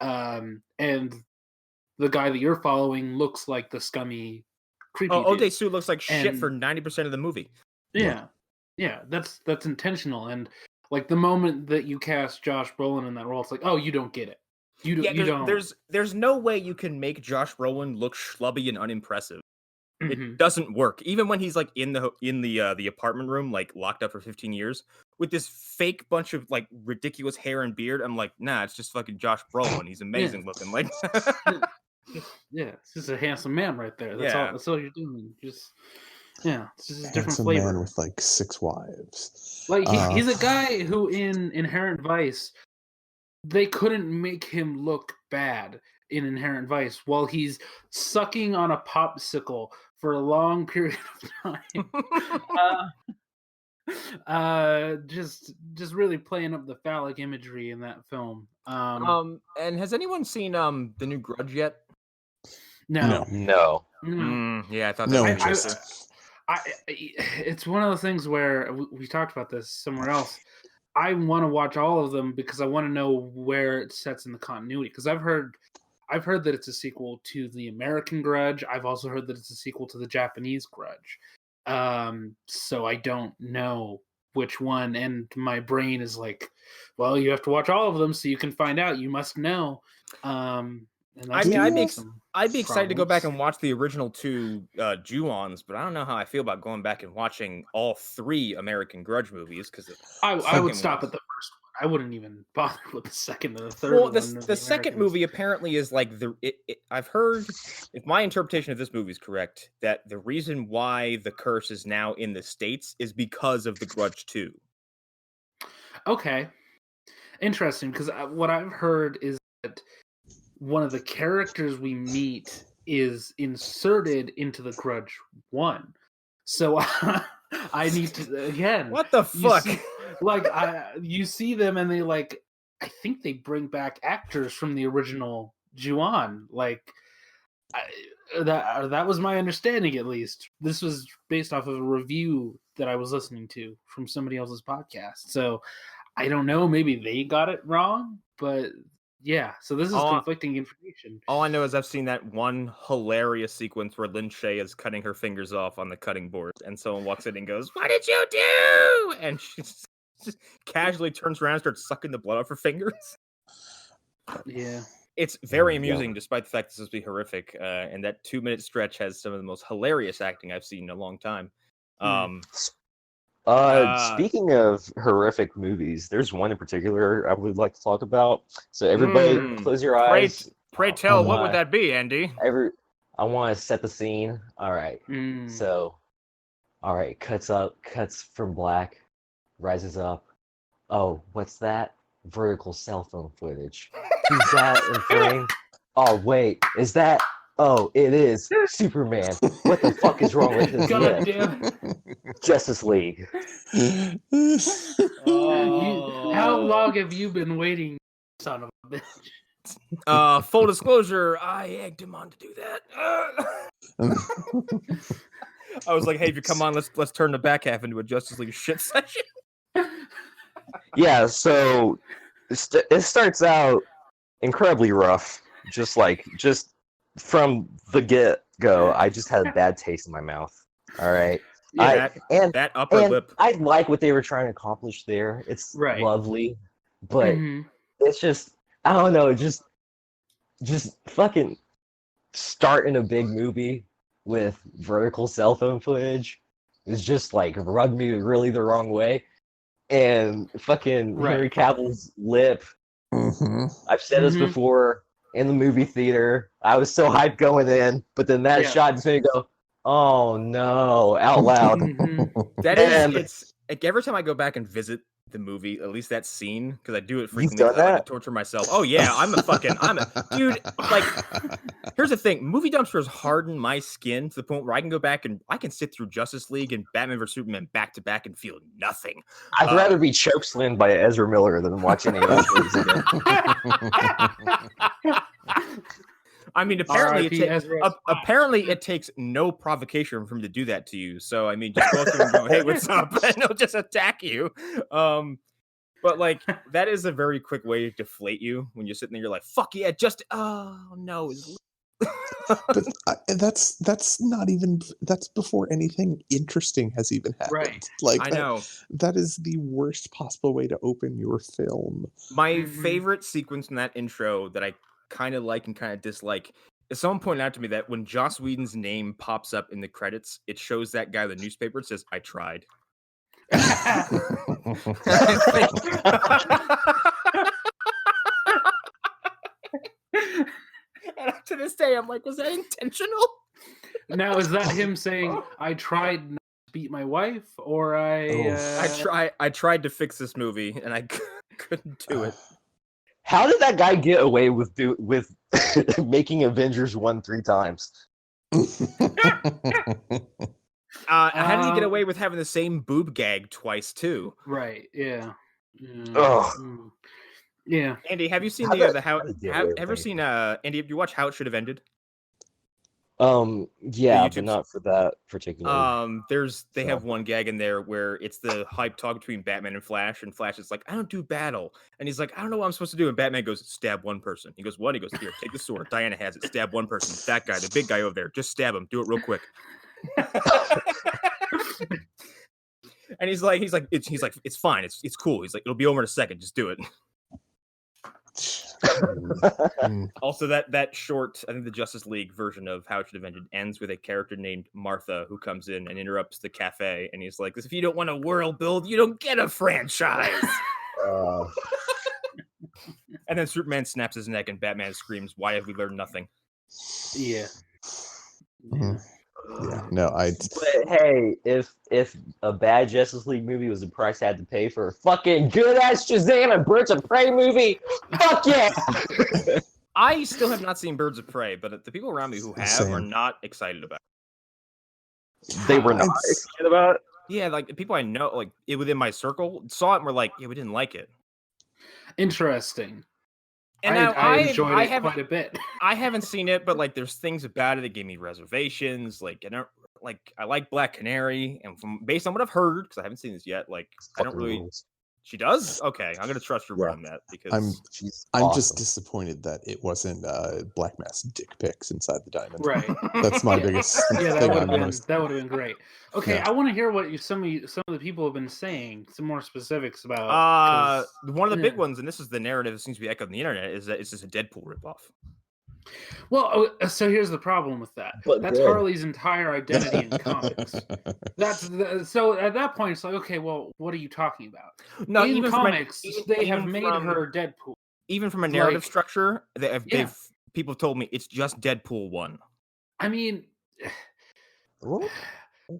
And the guy that you're following looks like the scummy, creepy dude. O'Day Sue looks like shit for 90% of the movie. Yeah, that's intentional. And like the moment that you cast Josh Brolin in that role, it's like, oh, you don't get it. You don't. There's no way you can make Josh Brolin look schlubby and unimpressive. It doesn't work. Even when he's like in the apartment room, like locked up for 15 years, with this fake bunch of like ridiculous hair and beard, I'm like, nah, it's just fucking Josh Brolin. He's amazing looking. Like, it's just a handsome man right there. That's all you're doing. It's just a different handsome flavor. Man with like 6 wives. Like he's a guy who in Inherent Vice, they couldn't make him look bad in Inherent Vice while he's sucking on a popsicle for a long period of time. Just really playing up the phallic imagery in that film. And has anyone seen the new Grudge yet? No. Yeah, I thought No that interest. It's one of those things where we talked about this somewhere else. I want to watch all of them because I want to know where it sets in the continuity. Because I've heard that it's a sequel to the American Grudge. I've also heard that it's a sequel to the Japanese Grudge. So I don't know which one, and my brain is like, well, you have to watch all of them so you can find out. You must know. And I mean, I'd be excited problems. to go back and watch the original two Ju-ons, but I don't know how I feel about going back and watching all 3 American Grudge movies because I would stop at the first one. I wouldn't even bother with the second and the third. Well, the second movie apparently is like I've heard, if my interpretation of this movie is correct, that the reason why the curse is now in the States is because of the Grudge 2. Okay, interesting. Because what I've heard is that one of the characters we meet is inserted into the Grudge 1. So I need to, again... What the fuck? You see them and they I think they bring back actors from the original Ju-on. That was my understanding, at least. This was based off of a review that I was listening to from somebody else's podcast. So I don't know, maybe they got it wrong, but... Yeah, so this is conflicting information. All I know is I've seen that one hilarious sequence where Lin Shaye is cutting her fingers off on the cutting board, and someone walks in and goes, "What did you do?" And she just casually turns around and starts sucking the blood off her fingers. Yeah. It's very amusing, despite the fact this is be horrific, and that 2-minute stretch has some of the most hilarious acting I've seen in a long time. Speaking of horrific movies, there's one in particular I would like to talk about. So everybody, close your eyes. Pray tell, what would that be, Andy? I want to set the scene. All right. So, all right, cuts from black, rises up. Oh, what's that? Vertical cell phone footage. Who's that in frame? Oh, wait, is that? Oh, it is Superman. What the fuck is wrong with his lip? Justice League. How long have you been waiting, son of a bitch? Full disclosure, I egged him on to do that. I was like, hey, if you come on, let's turn the back half into a Justice League shit session. Yeah, so it starts out incredibly rough. Just from the get-go, I just had a bad taste in my mouth. All right. Yeah, that upper lip. I like what they were trying to accomplish there. It's lovely, but it's just, I don't know, just fucking starting a big movie with vertical cell phone footage is just rubbed me really the wrong way. And fucking Henry Cavill's lip. I've said this before in the movie theater. I was so hyped going in, but then that shot just made me go, oh no, out loud. It's like every time I go back and visit the movie, at least that scene, because I do it frequently. I like to torture myself. Oh yeah, I'm a dude. Here's the thing: movie dumpsters harden my skin to the point where I can go back and I can sit through Justice League and Batman vs Superman back to back and feel nothing. I'd rather be chokeslammed by Ezra Miller than watch any of those movies again. I mean, apparently it takes no provocation for him to do that to you. So, I mean, just go up to him and go, hey, what's up? And he'll just attack you. But, that is a very quick way to deflate you when you're sitting there. You're like, fuck yeah, oh, no. But that's not even, that's before anything interesting has even happened. Right. I know. That is the worst possible way to open your film. My favorite sequence in that intro that I kind of like and kind of dislike is someone pointed out to me that when Joss Whedon's name pops up in the credits, it shows that guy with the newspaper. It says, I tried. And to this day, I'm like, was that intentional? Now, is that him saying, I tried not to beat my wife, or I tried to fix this movie, and I couldn't do it. How did that guy get away with making Avengers 1 3 times? How did he get away with having the same boob gag twice too? Right. Yeah. Ugh. Yeah. Andy, have you seen How'd the that- how? how'd it get Have away with ever anything? seen Andy? Have you watched How It Should Have Ended? Yeah, YouTube's- but not for that particular. They have one gag in there where it's the hype talk between Batman and Flash is like, I don't do battle. And he's like, I don't know what I'm supposed to do. And Batman goes, stab one person. He goes, what? He goes, here, take the sword. Diana has it. Stab one person. That guy, the big guy over there. Just stab him. Do it real quick. And he's like, it's fine. It's cool. He's like, it'll be over in a second. Just do it. Also, that short, I think the Justice League version of How It Should Have Ended ends with a character named Martha who comes in and interrupts the cafe, and he's like, "If you don't want a world build, you don't get a franchise." And then Superman snaps his neck, and Batman screams, "Why have we learned nothing?" Yeah. Yeah, no, But hey, if a bad Justice League movie was the price I had to pay for a fucking good ass Shazam and Birds of Prey movie, fuck yeah! I still have not seen Birds of Prey, but the people around me who have are Same. not excited about it. They were not It's- excited about it. Yeah, like the people I know, like within my circle, saw it and were like, "Yeah, we didn't like it." Interesting. And I, now I enjoyed it haven't- quite a bit. I haven't seen it, but like there's things about it that gave me reservations. Like I like Black Canary, and based on what I've heard, because I haven't seen this yet, like I don't Fucking really. rules. She does? Okay, I'm gonna trust your word Yeah. on that because She's I'm just awesome. disappointed that it wasn't Black Mass dick pics inside the diamond. Right. That's my biggest Yeah, thing that I'm most. would have been great. Okay, Yeah. I want to hear what some of the people have been saying. Some more specifics about. 'cause- one of the big yeah. ones, and this is the narrative that seems to be echoed on the internet, is that it's just a Deadpool ripoff. Well, so here's the problem with that. But That's good. Harley's entire identity in comics. So at that point, it's like, okay, well, what are you talking about? No, in even comics, they have even made from- her Deadpool. even from a narrative like- structure, Yeah. people have told me it's just Deadpool 1. I mean, Ooh.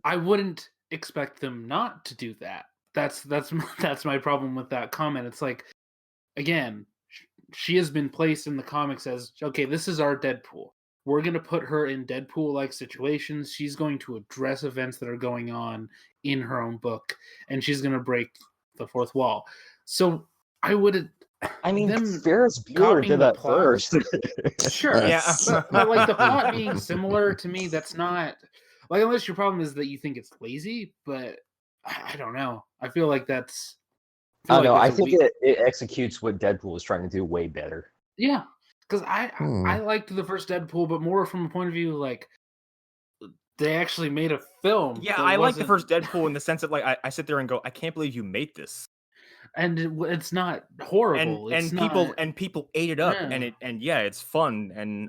I wouldn't expect them not to do that. That's my problem with that comment. It's like, again, she has been placed in the comics as, okay, this is our Deadpool. We're going to put her in Deadpool-like situations. She's going to address events that are going on in her own book, and she's going to break the fourth wall. So I would. I mean, them Ferris Bueller copying did the that plot- first. Sure, Yeah. but like the plot being similar to me, that's not like, unless your problem is that you think it's lazy. But I don't know. I feel like that's. I don't know. I that's a think weak- it executes what Deadpool was trying to do way better. Yeah, because I Hmm. liked the first Deadpool, but more from a point of view like they actually made a film. Yeah, that I like the wasn't- first Deadpool in the sense that like I sit there and go, I can't believe you made this. and it's not horrible. And It's people ate it up, Yeah. and it's fun. And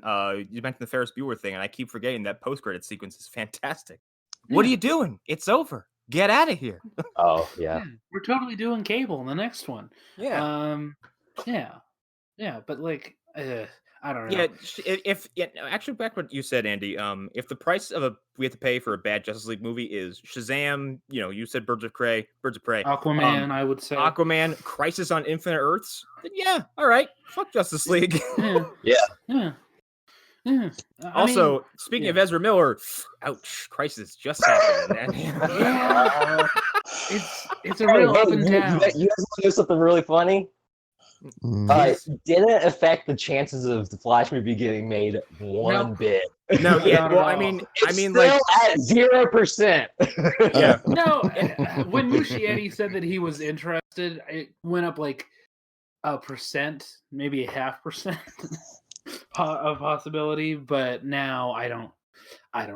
you mentioned the Ferris Bueller thing, and I keep forgetting that post-credit sequence is fantastic. What are Yeah. you doing? It's over. Get out of here. Oh yeah. we're totally doing Cable in the next one. Yeah. Yeah, but like, I don't know. Yeah, actually, back what you said, Andy. If the price of we have to pay for a bad Justice League movie is Shazam, you said Birds of Prey, Aquaman, I would say. Aquaman, Crisis on Infinite Earths, then yeah, all right, fuck Justice League. Yeah. Yeah. Yeah. Yeah. I Also, mean, speaking yeah. of Ezra Miller, ouch, Crisis just happened. Yeah. it's a Hey, real hey, up and you down. guys want to know something really funny? Didn't affect the chances of the Flash movie getting made one bit. No, yeah, Not well, at I all. mean, Still like, at 0%. yeah. No, when Muschietti said that he was interested, it went up like 1%, maybe 0.5% of possibility. But now I don't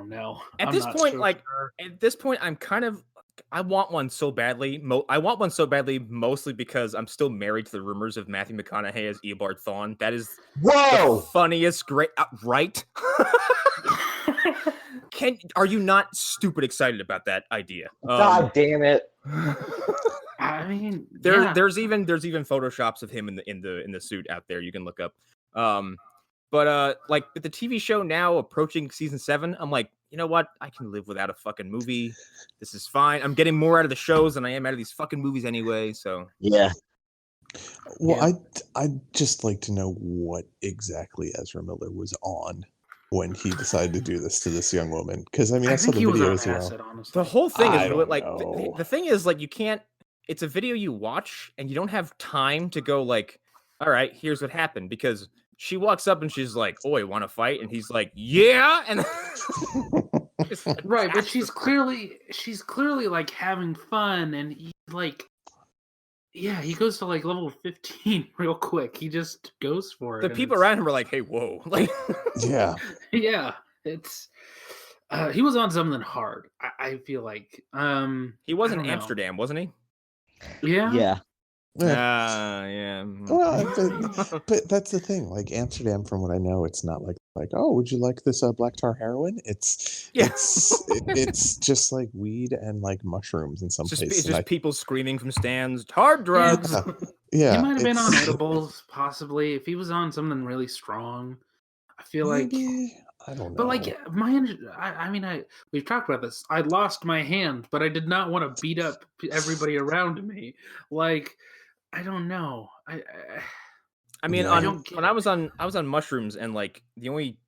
know. At I'm this not point, so like, sure. at this point, I'm kind of. I want one so badly. I want one so badly, mostly because I'm still married to the rumors of Matthew McConaughey as Eobard Thawne. That is the Whoa! funniest, great, right? Are you not stupid excited about that idea? God damn it! I mean, There's even photoshops of him in the suit out there you can look up. But like with the TV show now approaching season 7, I'm like, you know what? I can live without a fucking movie. This is fine. I'm getting more out of the shows than I am out of these fucking movies anyway. So Yeah. Well, Yeah. I'd just like to know what exactly Ezra Miller was on when he decided to do this to this young woman. Because I mean, I saw think the he was video on as well. acid, honestly. The whole thing is I don't like know. the thing is like you can't. It's a video you watch and you don't have time to go like, all right, here's what happened, because she walks up and she's like, "Oh, you want to fight?" And he's like, "Yeah," and it's Right, but fantastic. she's clearly like having fun, and he like, yeah, he goes to like level 15 real quick. He just goes for it. The and people it's- around him are like, "Hey, whoa!" Like, Yeah. yeah, it's he was on something hard. I feel like he was I in don't know. Amsterdam, wasn't he? Yeah, Yeah. Yeah. Yeah. Well, but that's the thing. Like Amsterdam, from what I know, it's not like oh, would you like this black tar heroin? It's Yeah. it's just like weed and like mushrooms in some It's places. just people screaming from stands, hard drugs. Yeah, he might have been on it's- edibles, possibly. If he was on something really strong, I feel like. maybe I don't know. But like I mean, we've talked about this. I lost my hand, but I did not want to beat up everybody around me. Like, I don't know. I mean, Yeah. I on don't get when I was on mushrooms, and like the only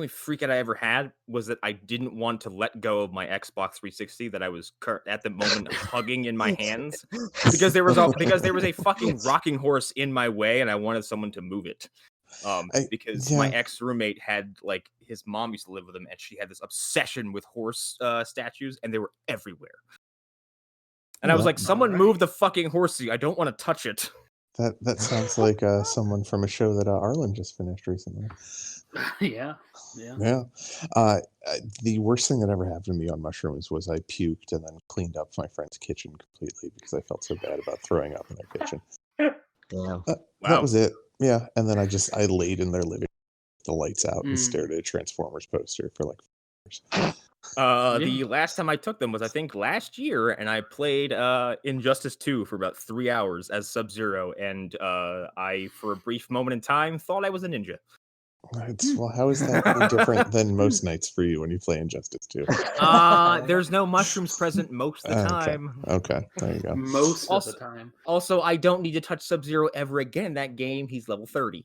freak out I ever had was that I didn't want to let go of my Xbox 360 that I was at the moment hugging in my hands, because there was a fucking rocking horse in my way, and I wanted someone to move it. Because my ex roommate had, like, his mom used to live with him, and she had this obsession with horse statues, and they were everywhere. And I was like, "Someone move the fucking horsey! I don't want to touch it." That sounds like someone from a show that Arlen just finished recently. Yeah. The worst thing that ever happened to me on mushrooms was I puked and then cleaned up my friend's kitchen completely because I felt so bad about throwing up in their kitchen. Yeah. That was it. Yeah, and then I laid in their living room with the lights out and stared at a Transformers poster for like 4 hours. The last time I took them was, I think, last year, and I played Injustice 2 for about 3 hours as Sub-Zero, and I, for a brief moment in time, thought I was a ninja. Well, how is that any different than most nights for you when you play Injustice 2? There's no mushrooms present most of the time. Okay, there you go. Most of the time. Also, I don't need to touch Sub-Zero ever again in that game. He's level 30.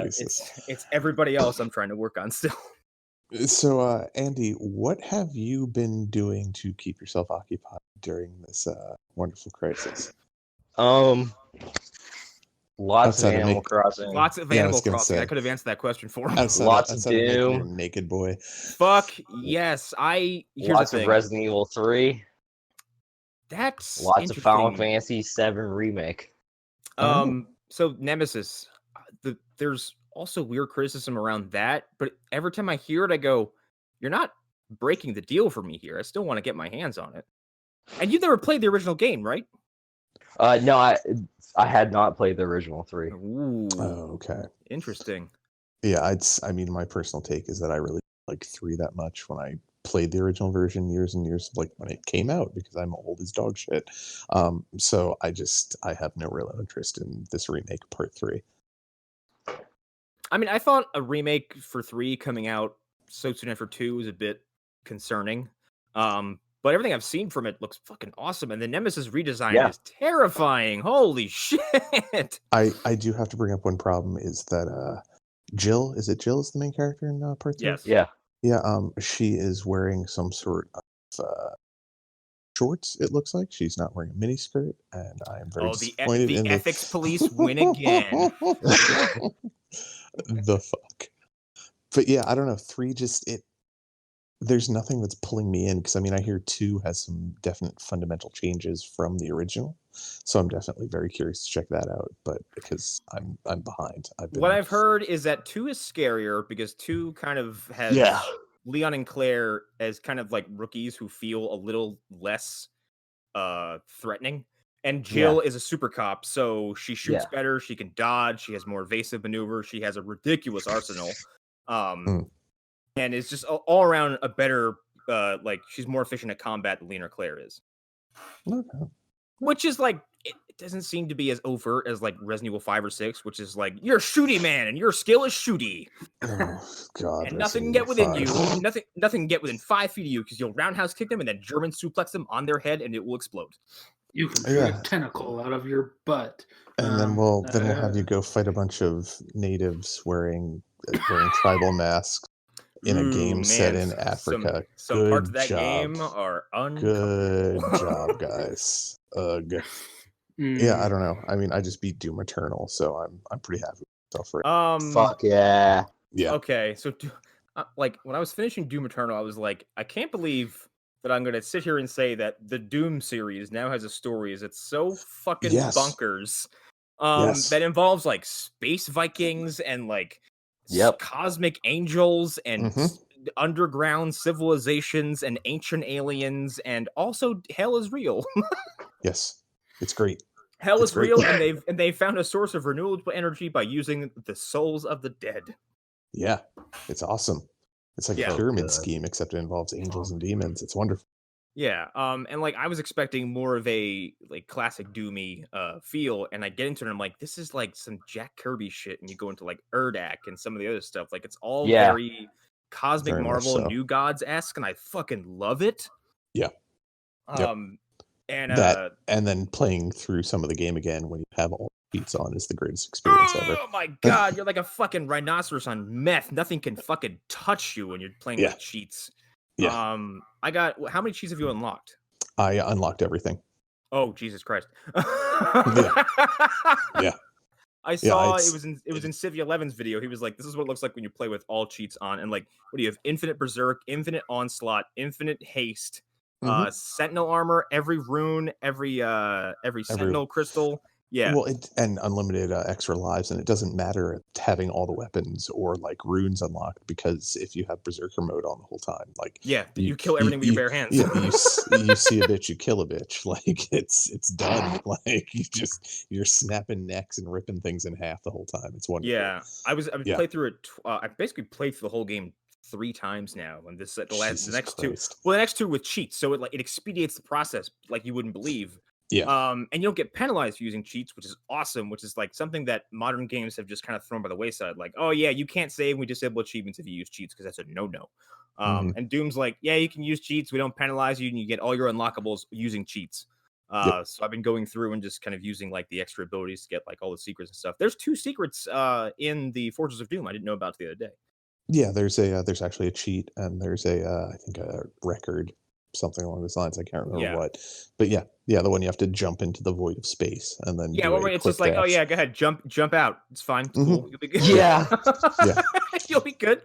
Jesus. It's everybody else I'm trying to work on still. So, Andy, what have you been doing to keep yourself occupied during this wonderful crisis? Lots of Animal Crossing. Lots of Animal Crossing. I could have answered that question for him. Lots of Doom. Naked boy. Fuck yes. Lots of Resident Evil 3. That's lots of Final Fantasy 7 remake. So Nemesis, there's also weird criticism around that, but every time I hear it, I go, "You're not breaking the deal for me here. I still want to get my hands on it." And you've never played the original game, right? No, I had not played the original 3. Ooh, okay. Interesting. Yeah, I mean, my personal take is that I really like 3 that much when I played the original version years and years, like when it came out, because I'm old as dog shit. So I have no real interest in this remake part 3. I mean, I thought a remake for 3 coming out so soon after 2 was a bit concerning. But everything I've seen from it looks fucking awesome, and the Nemesis redesign is terrifying. Holy shit! I do have to bring up one problem, is that Jill is the main character in part 3? Yes. Yeah. Yeah. She is wearing some sort of shorts. It looks like she's not wearing a miniskirt, and I am very disappointed. The ethics police win again. The fuck. But yeah, I don't know. 3 there's nothing that's pulling me in, because I mean, I hear 2 has some definite fundamental changes from the original, so I'm definitely very curious to check that out. But because I'm behind, what I've heard is that 2 is scarier because 2 kind of has Leon and Claire as kind of like rookies who feel a little less threatening, and Jill is a super cop, so she shoots better, she can dodge, she has more evasive maneuver, she has a ridiculous arsenal. And it's just all around a better, like, she's more efficient at combat than Leon or Claire is. Okay. Which is like, it doesn't seem to be as overt as like Resident Evil 5 or 6, which is like, you're a shooty man and your skill is shooty. Oh God! And nothing can get within you. Nothing can get within 5 feet of you, because you'll roundhouse kick them and then German suplex them on their head and it will explode. You can shoot a tentacle out of your butt. And then we'll have you go fight a bunch of natives wearing tribal masks in a game set in Africa. Some parts of that game are Good uncomfortable. job, guys. Ugh. Yeah, I don't know. I mean, I just beat Doom Eternal, so I'm pretty happy with myself right now. Fuck yeah. Yeah. Okay, so like when I was finishing Doom Eternal, I was like, I can't believe that I'm gonna sit here and say that the Doom series now has a story. It's so fucking bonkers. That involves like space Vikings and like cosmic angels and underground civilizations and ancient aliens, and also hell is real. Yes, it's great. Hell is real, and they've found a source of renewable energy by using the souls of the dead. Yeah, it's awesome. It's like a pyramid scheme, except it involves angels and demons. It's wonderful. Yeah, and like I was expecting more of a like classic Doomy feel, and I get into it and I'm like, this is like some Jack Kirby shit, and you go into like Urdak and some of the other stuff. Like it's all very Cosmic Very Marvel New Gods-esque, and I fucking love it. Yeah. And that, and then playing through some of the game again when you have all the cheats on is the greatest experience ever. Oh my god, you're like a fucking rhinoceros on meth. Nothing can fucking touch you when you're playing with cheats. Yeah. I got how many cheats have you unlocked? I unlocked everything. Oh Jesus Christ. Yeah. I saw it was in Civ 11's video. He was like, "This is what it looks like when you play with all cheats on." And like, what do you have? Infinite Berserk, Infinite Onslaught, Infinite Haste, Sentinel armor, every rune, every Sentinel crystal. Yeah. Well, and unlimited extra lives, and it doesn't matter having all the weapons or like runes unlocked, because if you have Berserker mode on the whole time, like you kill everything with your bare hands. Yeah, you see a bitch, you kill a bitch. Like it's done. Like you're snapping necks and ripping things in half the whole time. It's wonderful. Yeah, I played through it. I basically played through the whole game 3 times now, and the next two with cheats, so it expedites the process like you wouldn't believe. Yeah. And you don't get penalized for using cheats, which is awesome, which is like something that modern games have just kind of thrown by the wayside. Like, oh yeah, you can't save, we disable achievements if you use cheats because that's a no-no. And Doom's like, yeah, you can use cheats, we don't penalize you, and you get all your unlockables using cheats. So I've been going through and just kind of using like the extra abilities to get like all the secrets and stuff. There's 2 secrets in the Fortress of Doom I didn't know about the other day. Yeah, there's actually a cheat, and there's I think a record, something along those lines. I can't remember what, but yeah, the one you have to jump into the void of space and then it's just like, oh yeah, go ahead, jump out. It's fine. It's cool. You'll be good. Yeah. You'll be good.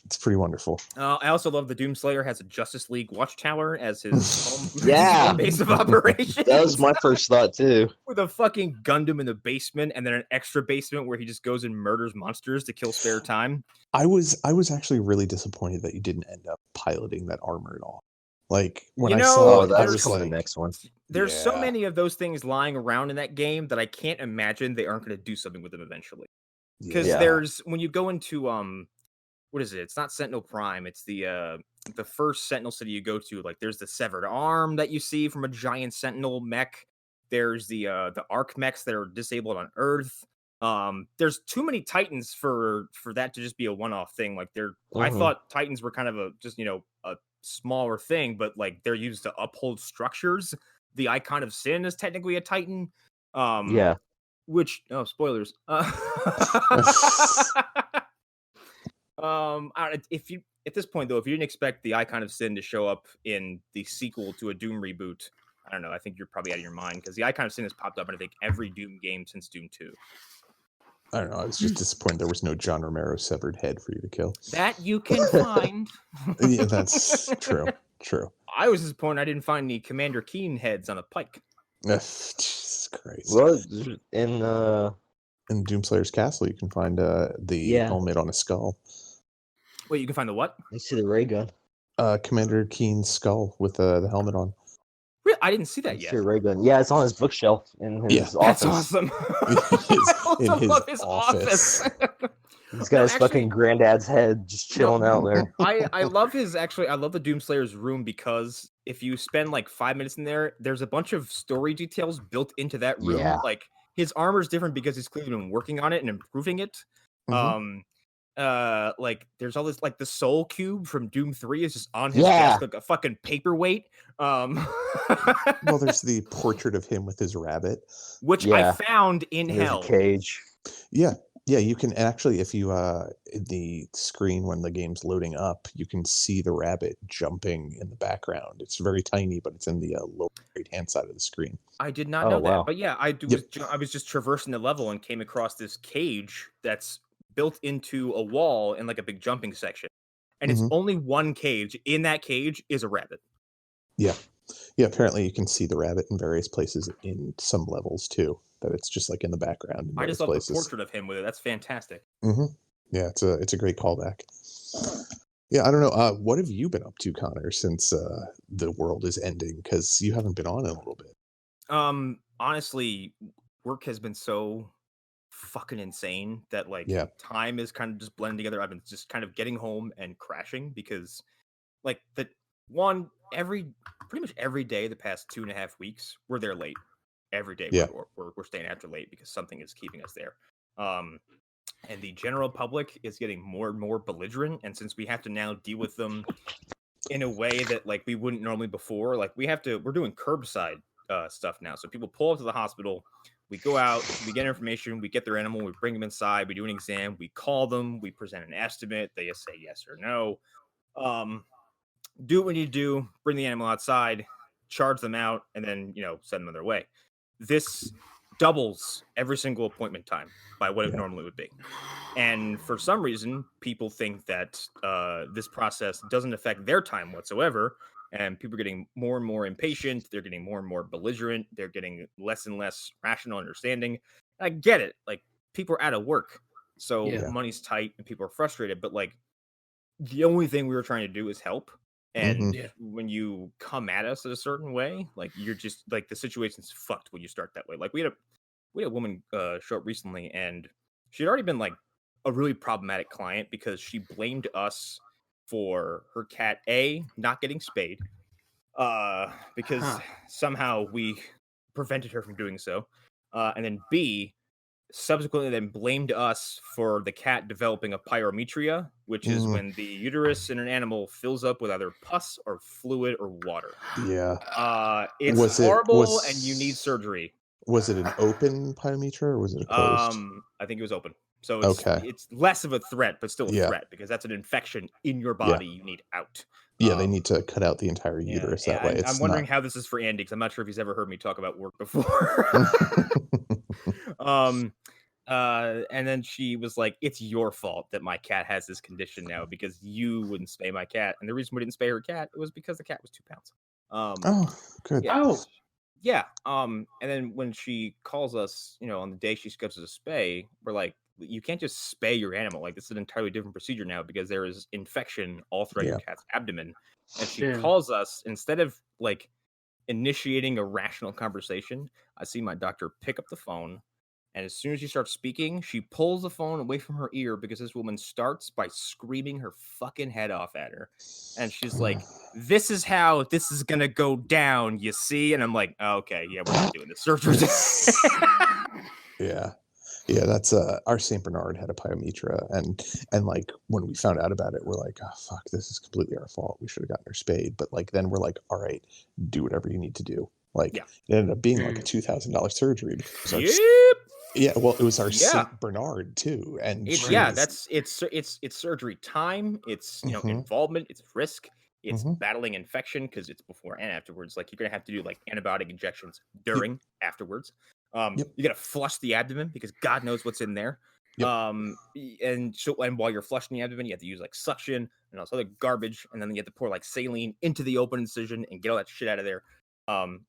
It's pretty wonderful. I also love the Doomslayer has a Justice League watchtower as his home base of operations. That was my first thought too. With a fucking Gundam in the basement, and then an extra basement where he just goes and murders monsters to kill spare time. I was actually really disappointed that you didn't end up piloting that armor at all. Like when I saw it, I was like, the next one. There's so many of those things lying around in that game that I can't imagine they aren't going to do something with them eventually. Because there's when you go into what is it? It's not Sentinel Prime. It's the first Sentinel city you go to. Like there's the severed arm that you see from a giant Sentinel mech. There's the Arc mechs that are disabled on Earth. There's too many Titans for that to just be a one-off thing. Like I thought Titans were kind of a smaller thing, but like they're used to uphold structures. The Icon of Sin is technically a Titan. Which spoilers. If you at this point though, if you didn't expect the Icon of Sin to show up in the sequel to a Doom reboot, I don't know. I think you're probably out of your mind, because the Icon of Sin has popped up in I think every Doom game since Doom 2. I don't know. I was just disappointed there was no John Romero severed head for you to kill. That you can find. Yeah, that's true. True. I was disappointed I didn't find any Commander Keen heads on a pike. Jesus Christ. Well, in Doomslayer's Castle, you can find the helmet on a skull. Wait, you can find the what? I see the ray gun. Commander Keen's skull with the helmet on. Really? I didn't see that yet. Ray gun. Yeah, it's on his bookshelf in his office. That's awesome. in his office. He's got his fucking granddad's head just chilling out there. I love I love the Doomslayer's room, because if you spend like 5 minutes in there, there's a bunch of story details built into that room. Yeah. Like his armor's different because he's clearly been working on it and improving it. like there's all this like the soul cube from Doom 3 is just on his Yeah. desk like a fucking paperweight. Well, there's the portrait of him with his rabbit. Which Yeah. I found in There's a hell. cage. Yeah, you can actually, if you in the screen when the game's loading up, you can see the rabbit jumping in the background. It's very tiny, but it's in the lower right hand side of the screen. I did not Oh, know wow. that, but yeah, I was just traversing the level and came across this cage that's built into a wall in like a big jumping section, and it's only one cage. In that cage is a rabbit. Yeah, apparently you can see the rabbit in various places in some levels too. That it's just like in the background in I various just love places. the portrait of him with it. That's fantastic. Yeah, it's a great callback. Yeah, I don't know. What have you been up to, Connor, since the world is ending? Because you haven't been on in a little bit. Honestly, work has been so fucking insane that like time is kind of just blending together. I've been just kind of getting home and crashing because like pretty much every day the past 2.5 weeks we're there late. Every day we're staying after late because something is keeping us there. And the general public is getting more and more belligerent, and since we have to now deal with them in a way that like we wouldn't normally before, like we're doing curbside stuff now. So people pull up to the hospital, we go out, we get information, we get their animal, we bring them inside, we do an exam, we call them, we present an estimate, they just say yes or no. Do what we need to do, bring the animal outside, charge them out, and then send them on their way. This doubles every single appointment time by what it normally would be. And for some reason, people think that this process doesn't affect their time whatsoever. And people are getting more and more impatient. They're getting more and more belligerent. They're getting less and less rational understanding. I get it. Like, people are out of work. So money's tight and people are frustrated. But, like, the only thing we were trying to do is help. And when you come at us in a certain way, like you're just like the situation's fucked when you start that way. Like we had a woman show up recently, and she had already been like a really problematic client because she blamed us for her cat not getting spayed, because somehow we prevented her from doing so, and then B, subsequently then blamed us for the cat developing a pyrometria, which is when the uterus in an animal fills up with either pus or fluid or water. It's horrible and you need surgery. Was it an open pyometra or was it a closed? I think it was open. So it's less of a threat, but still a threat because that's an infection in your body you need out. They need to cut out the entire uterus that way. I'm wondering how this is for Andy, because I'm not sure if he's ever heard me talk about work before. And then she was like, "It's your fault that my cat has this condition now because you wouldn't spay my cat." And the reason we didn't spay her cat was because the cat was 2 pounds. Good. And then when she calls us, on the day she schedules a spay, we're like, you can't just spay your animal. Like, this is an entirely different procedure now because there is infection all throughout your cat's abdomen. And she calls us, instead of like initiating a rational conversation, I see my doctor pick up the phone. And as soon as she starts speaking, she pulls the phone away from her ear because this woman starts by screaming her fucking head off at her. And she's like, "This is how this is going to go down, you see?" And I'm like, oh, okay, we're not doing this surgery. Yeah, that's our Saint Bernard had a pyometra, and like when we found out about it, we're like, oh fuck, this is completely our fault. We should have gotten her spayed. But like then we're like, all right, do whatever you need to do. Like it ended up being like a $2,000 surgery. Well, it was our Saint Bernard too, and it's surgery time. It's involvement. It's risk. It's battling infection because it's before and afterwards. Like you're gonna have to do like antibiotic injections during, afterwards. You gotta flush the abdomen because God knows what's in there. And while you're flushing the abdomen, you have to use like suction and all this other garbage, and then you have to pour like saline into the open incision and get all that shit out of there.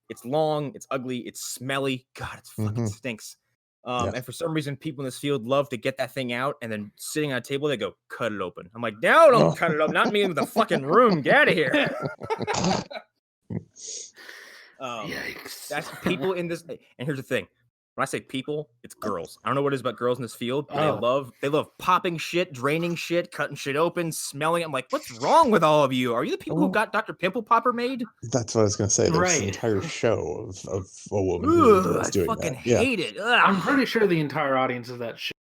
It's long, it's ugly, it's smelly. God, it fucking stinks. And for some reason, people in this field love to get that thing out and then sitting on a table, they go, "Cut it open." I'm like, "No, don't cut it up. Not me in the fucking room. Get out of here." Yikes. That's people in this. And here's the thing. When I say people, it's girls. I don't know what it is about girls in this field, but they love popping shit, draining shit, cutting shit open, smelling it. I'm like, what's wrong with all of you? Are you the people who got Dr. Pimple Popper made? That's what I was going to say. There's an entire show of a woman who was doing that. I fucking hate it. Ugh. I'm pretty sure the entire audience of that shit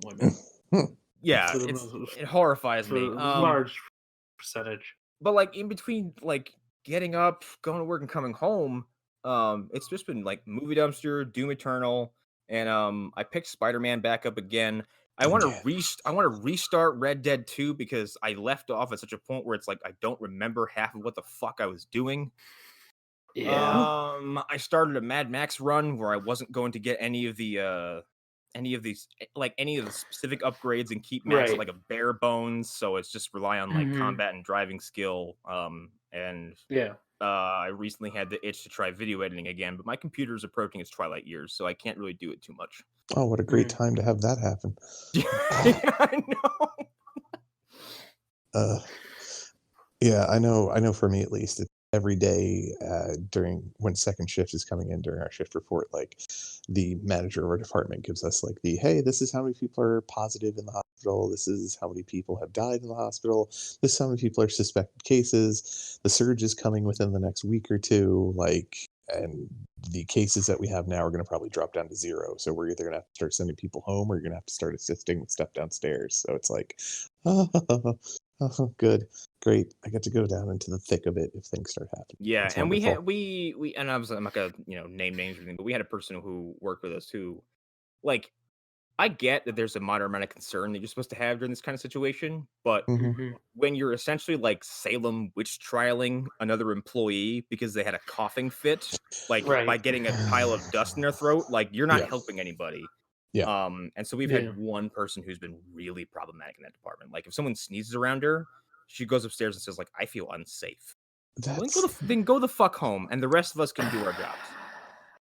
women. Yeah, For the it horrifies for me. a large percentage. But like in between, like getting up, going to work, and coming home, it's just been like Movie Dumpster, Doom Eternal, and I picked Spider-Man back up again. I want to restart Red Dead 2 because I left off at such a point where it's like I don't remember half of what the fuck I was doing. Yeah. I started a Mad Max run where I wasn't going to get any of the specific upgrades and keep Max at Right. like a bare bones, so it's just rely on like Mhm. combat and driving skill. And Yeah. I recently had the itch to try video editing again, but my computer's approaching its twilight years, so I can't really do it too much. Oh, what a great time to have that happen. I know. Yeah, I know for me at least, it's every day during when second shift is coming in during our shift report, like the manager of our department gives us like hey, this is how many people are positive in the hospital, this is how many people have died in the hospital, this is how many people are suspected cases, the surge is coming within the next week or two, like, and the cases that we have now are going to probably drop down to 0, so we're either going to have to start sending people home or you're going to have to start assisting with stuff downstairs. So it's like, oh, good. Great. I get to go down into the thick of it if things start happening. Yeah, That's and wonderful. we and I'm not gonna name names or anything, but we had a person who worked with us who, like, I get that there's a moderate amount of concern that you're supposed to have during this kind of situation, but Mhm. when you're essentially like Salem witch trialing another employee because they had a coughing fit, like Right. by getting a pile of dust in their throat, like you're not Yeah. helping anybody. Yeah. And so we've Yeah. had one person who's been really problematic in that department. Like if someone sneezes around her, she goes upstairs and says, like, I feel unsafe. Well, then go the fuck home, and the rest of us can do our jobs.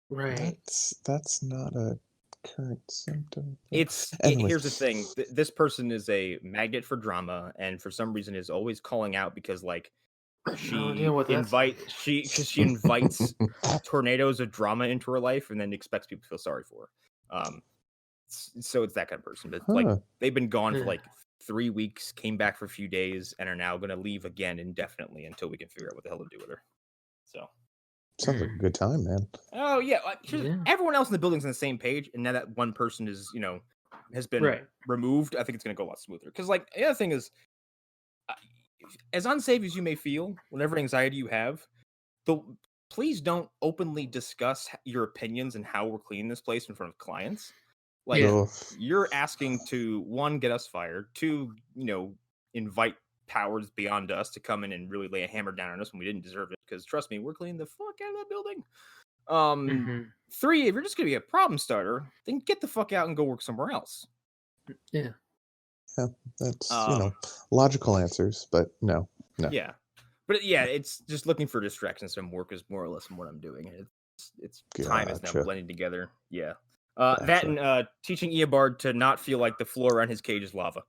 Right. That's not a current symptom. Here's the thing. This person is a magnet for drama, and for some reason is always calling out because like she invites tornadoes of drama into her life and then expects people to feel sorry for her. So it's that kind of person. But like they've been gone for like 3 weeks, came back for a few days, and are now going to leave again indefinitely until we can figure out what the hell to do with her. So sounds like a good time, man. Oh yeah, everyone else in the building's on the same page, and now that one person is has been removed, I think it's going to go a lot smoother. Because like the other thing is, as unsafe as you may feel, whatever anxiety you have, please don't openly discuss your opinions and how we're cleaning this place in front of clients. Like you're asking to, 1, get us fired, 2, invite powers beyond us to come in and really lay a hammer down on us when we didn't deserve it. Because trust me, we're cleaning the fuck out of that building. 3, if you're just gonna be a problem starter, then get the fuck out and go work somewhere else. Yeah, that's logical answers, but no. Yeah, but it's just looking for distractions from work is more or less what I'm doing. It's time is now blending together. Yeah. That and teaching Eobard to not feel like the floor around his cage is lava.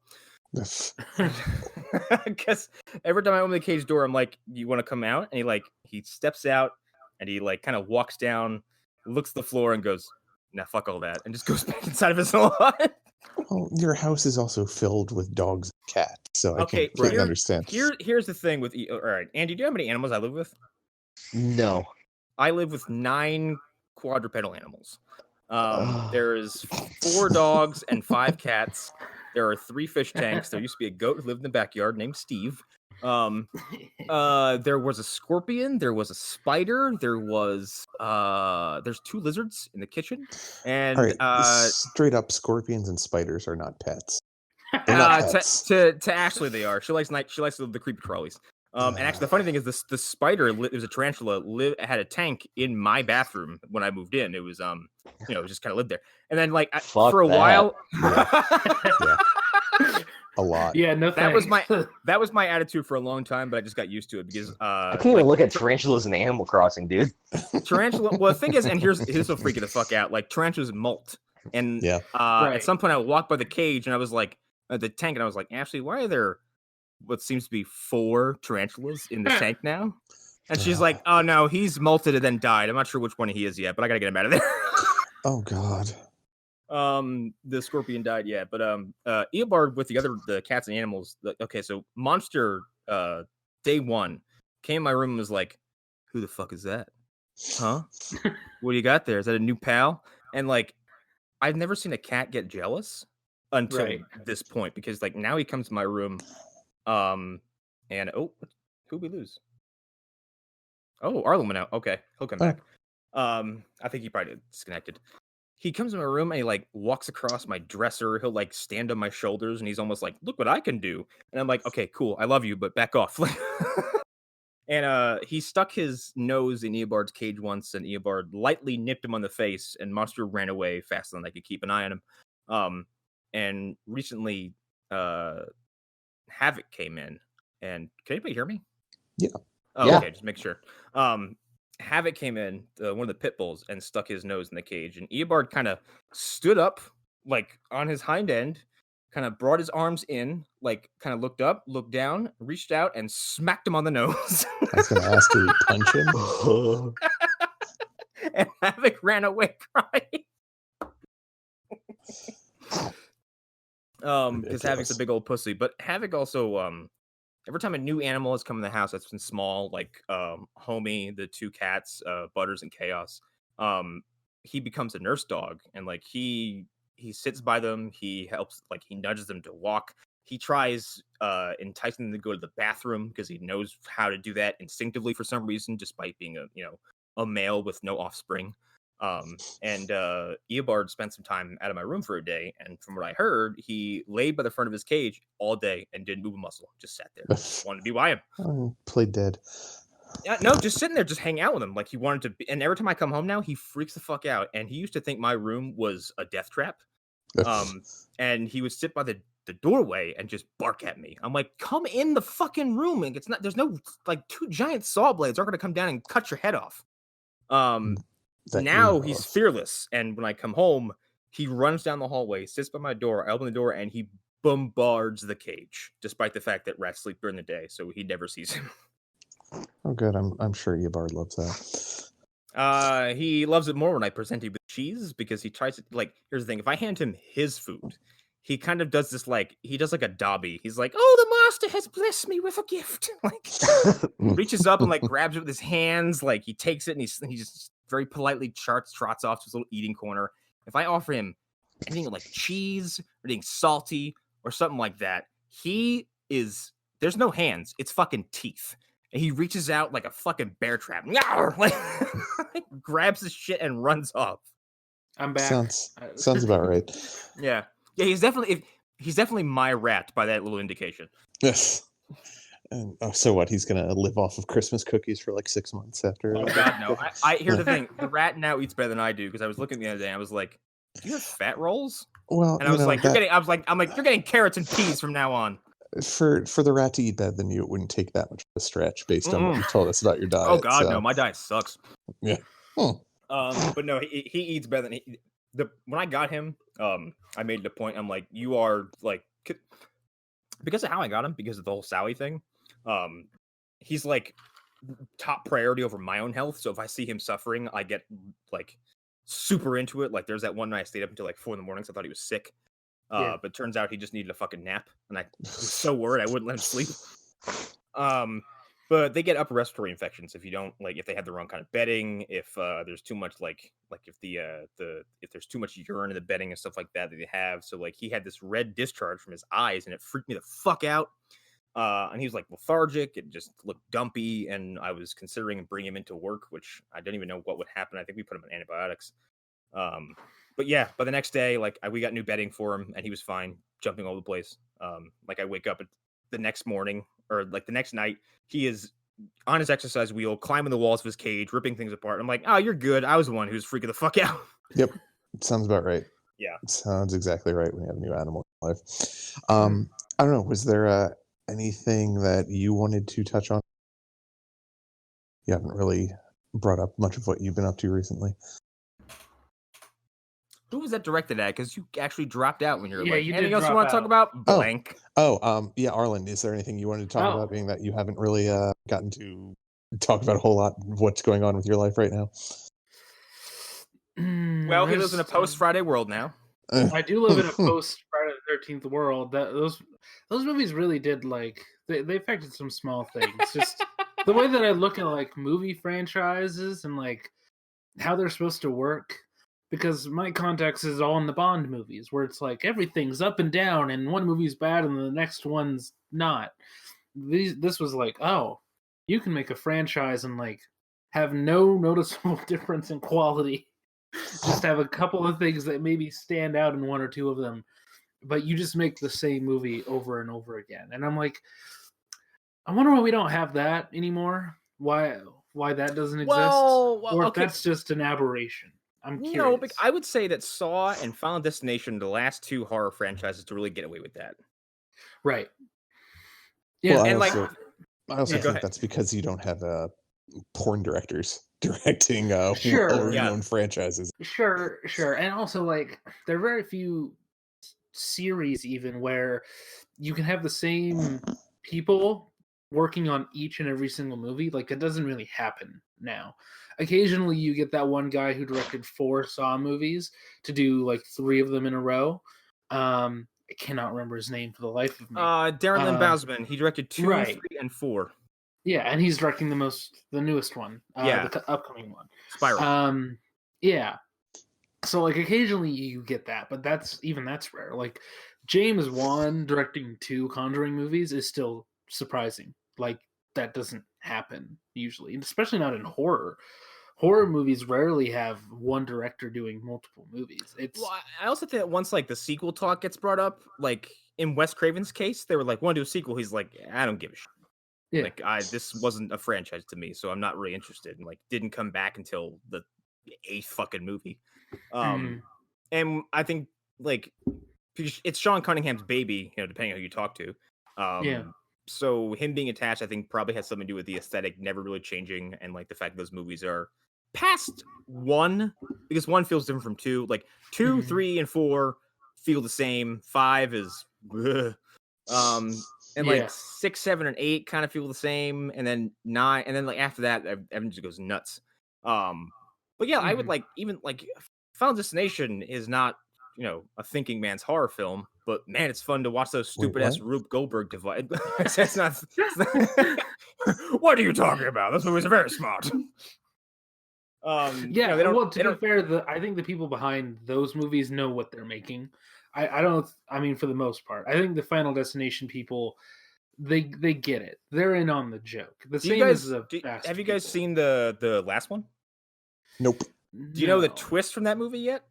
Because every time I open the cage door, I'm like, "You want to come out?" And he steps out and he like kind of walks down, looks at the floor, and goes, "Nah, fuck all that," and just goes back inside of his lot. Well, your house is also filled with dogs and cats, so I can't understand. Here's the thing with all right, Andy, do you know how many animals I live with? No. I live with 9 quadrupedal animals. There's 4 dogs and 5 cats. There are 3 fish tanks. There used to be a goat who lived in the backyard named Steve. There was a scorpion. There was a spider. There's 2 lizards in the kitchen. And straight up, scorpions and spiders are not pets. To Ashley, they are. She likes the creepy crawlies. And actually, the funny thing is, the spider, it was a tarantula, had a tank in my bathroom when I moved in. It was, it just kind of lived there. And then, like, for a while, a lot. Yeah, no, that was my attitude for a long time, but I just got used to it because I can't even look at tarantulas in Animal Crossing, dude. Tarantula. Well, the thing is, and here's what freaking the fuck out. Like, tarantulas molt, and at some point I walked by the cage and I was like, the tank, and I was like, Ashley, why are there what seems to be 4 tarantulas in the tank now? And she's like, oh no, he's molted and then died. I'm not sure which one he is yet, but I gotta get him out of there. Oh god. The scorpion died, yeah, but Eobard with the cats and animals. Okay, so Monster day 1 came in my room and was like, who the fuck is that? Huh? What do you got there? Is that a new pal? And like, I've never seen a cat get jealous. until Right. this point, because like now he comes to my room, and who'd we lose? Oh, Arlen went out. Okay, he'll come back. I think he probably disconnected. He comes in my room and he like walks across my dresser. He'll like stand on my shoulders and he's almost like, "Look what I can do." And I'm like, "Okay, cool. I love you, but back off." And he stuck his nose in Eobard's cage once, and Eobard lightly nipped him on the face, and Monster ran away faster than I could keep an eye on him. And recently, Havoc came in, and can anybody hear me? Yeah. Oh, Yeah. okay, just make sure. Havoc came in, one of the pit bulls, and stuck his nose in the cage, and Eobard kind of stood up, like on his hind end, kind of brought his arms in, like kind of looked up, looked down, reached out, and smacked him on the nose. I was going to ask, did he punch him? And Havoc ran away crying. Because Havoc's a big old pussy, but Havoc also, every time a new animal has come in the house that's been small, like Homie, the two cats, Butters and Chaos, he becomes a nurse dog, and like he sits by them, he helps, like he nudges them to walk. He tries enticing them to go to the bathroom because he knows how to do that instinctively for some reason, despite being a male with no offspring. And Eobard spent some time out of my room for a day, and from what I heard, he laid by the front of his cage all day and didn't move a muscle, just sat there. Wanted to be by him. Played dead. Yeah, no, just sitting there, just hang out with him. Like he wanted to be, and every time I come home now, he freaks the fuck out. And he used to think my room was a death trap. And he would sit by the doorway and just bark at me. I'm like, come in the fucking room. And it's not, there's no like two giant saw blades aren't gonna come down and cut your head off. Now he's fearless, and when I come home, he runs down the hallway, sits by my door, I open the door, and he bombards the cage, despite the fact that rats sleep during the day, so he never sees him. Oh, good. I'm sure Eobard loves that. He loves it more when I present him with cheese, because he tries to, like, here's the thing, if I hand him his food, he kind of does this, like, he does like a Dobby. He's like, "Oh, the master has blessed me with a gift." Like, reaches up and like grabs it with his hands, like he takes it and he just very politely trots off to his little eating corner. If I offer him anything like cheese or anything salty or something like that, there's no hands, it's fucking teeth. And he reaches out like a fucking bear trap, like grabs his shit and runs off. I'm back. Sounds about right. Yeah, he's definitely my rat by that little indication. Yes. And so what? He's gonna live off of Christmas cookies for like 6 months after. Oh God, no! I hear the thing. The rat now eats better than I do, because I was looking the other day. I was like, "Do you have fat rolls?" Well, and I was like, "You're getting." I'm like, "You're getting carrots and peas from now on." For the rat to eat better than you, it wouldn't take that much of a stretch based on what you told us about your diet. Oh God, no! My diet sucks. Yeah. But no, he eats better than when I got him. I made it a point. I'm like, you are like, because of how I got him, because of the whole Sally thing. He's like top priority over my own health. So if I see him suffering, I get like super into it. Like there's that one night I stayed up until like 4 a.m. So I thought he was sick. But turns out he just needed a fucking nap, and I was so worried I wouldn't let him sleep. But they get upper respiratory infections if you don't if they have the wrong kind of bedding, if there's too much if there's too much urine in the bedding and stuff like that they have. So like he had this red discharge from his eyes, and it freaked me the fuck out. And he was like lethargic, it just looked dumpy, and I was considering bringing him into work, which I don't even know what would happen. I think we put him on antibiotics. But yeah, by the next day, we got new bedding for him, and he was fine, jumping all over the place. I wake up the next morning, or like the next night, he is on his exercise wheel, climbing the walls of his cage, ripping things apart. I'm like, "Oh, you're good. I was the one who was freaking the fuck out." Yep, sounds about right. Yeah, it sounds exactly right when you have a new animal in life. I don't know. Was there anything that you wanted to touch on? You haven't really brought up much of what you've been up to recently. Who was that directed at? Because you actually dropped out when you were anything else you drop want to talk about? Blank. Yeah, Arlen, is there anything you wanted to talk about, being that you haven't really gotten to talk about a whole lot of what's going on with your life right now? Well, he lives in a post-Friday world now. I do live in a post-Friday the 13th world. Those movies really did, they affected some small things. Just the way that I look at movie franchises and how they're supposed to work. because my context is all in the Bond movies, where it's like everything's up and down, and one movie's bad and the next one's not. This was like, oh, you can make a franchise and like have no noticeable difference in quality. Just have a couple of things that maybe stand out in one or two of them, but you just make the same movie over and over again. And I'm like, I wonder why we don't have that anymore. Why that doesn't exist, or if that's just an aberration. I'm curious. No, but I would say that Saw and Final Destination, the last two horror franchises to really get away with that. Right. Yeah, Well, and I also think that's because you don't have porn directors directing well-known franchises. Sure. And also, like, there are very few series even where you can have the same people working on each and every single movie. Like, it doesn't really happen now. Occasionally you get that one guy who directed 4 Saw movies to do like 3 of them in a row. I cannot remember his name for the life of me. Darren Lynn Bousman. He directed 2, 3, and 4. Yeah, and he's directing the newest one. The upcoming one. Spiral. Yeah. So like occasionally you get that, but that's rare. Like James Wan directing 2 Conjuring movies is still surprising. Like that doesn't happen usually, and especially not in horror. Horror movies rarely have one director doing multiple movies. Well, I also think that once like the sequel talk gets brought up, like in Wes Craven's case, they were like, "Want to do a sequel?" He's like, "I don't give a shit." Yeah. Like this wasn't a franchise to me, so I'm not really interested. And like didn't come back until the 8th fucking movie. And I think like it's Sean Cunningham's baby, depending on who you talk to. So him being attached, I think, probably has something to do with the aesthetic never really changing, and like the fact that those movies are past 1, because 1 feels different from 2. Like 2, 3, and 4 feel the same. 5 is, and like 6, 7, and 8 kind of feel the same, and then 9, and then like after that, everyone just goes nuts. But yeah, I would like even like Final Destination is not a thinking man's horror film, but man, it's fun to watch those stupid ass Rube Goldberg divide. That's not. What are you talking about? Those movies are very smart. To be fair, I think the people behind those movies know what they're making. I mean, for the most part, I think the Final Destination people, they get it. They're in on the joke. Have you guys seen the last one? Nope. Do you know the twist from that movie yet?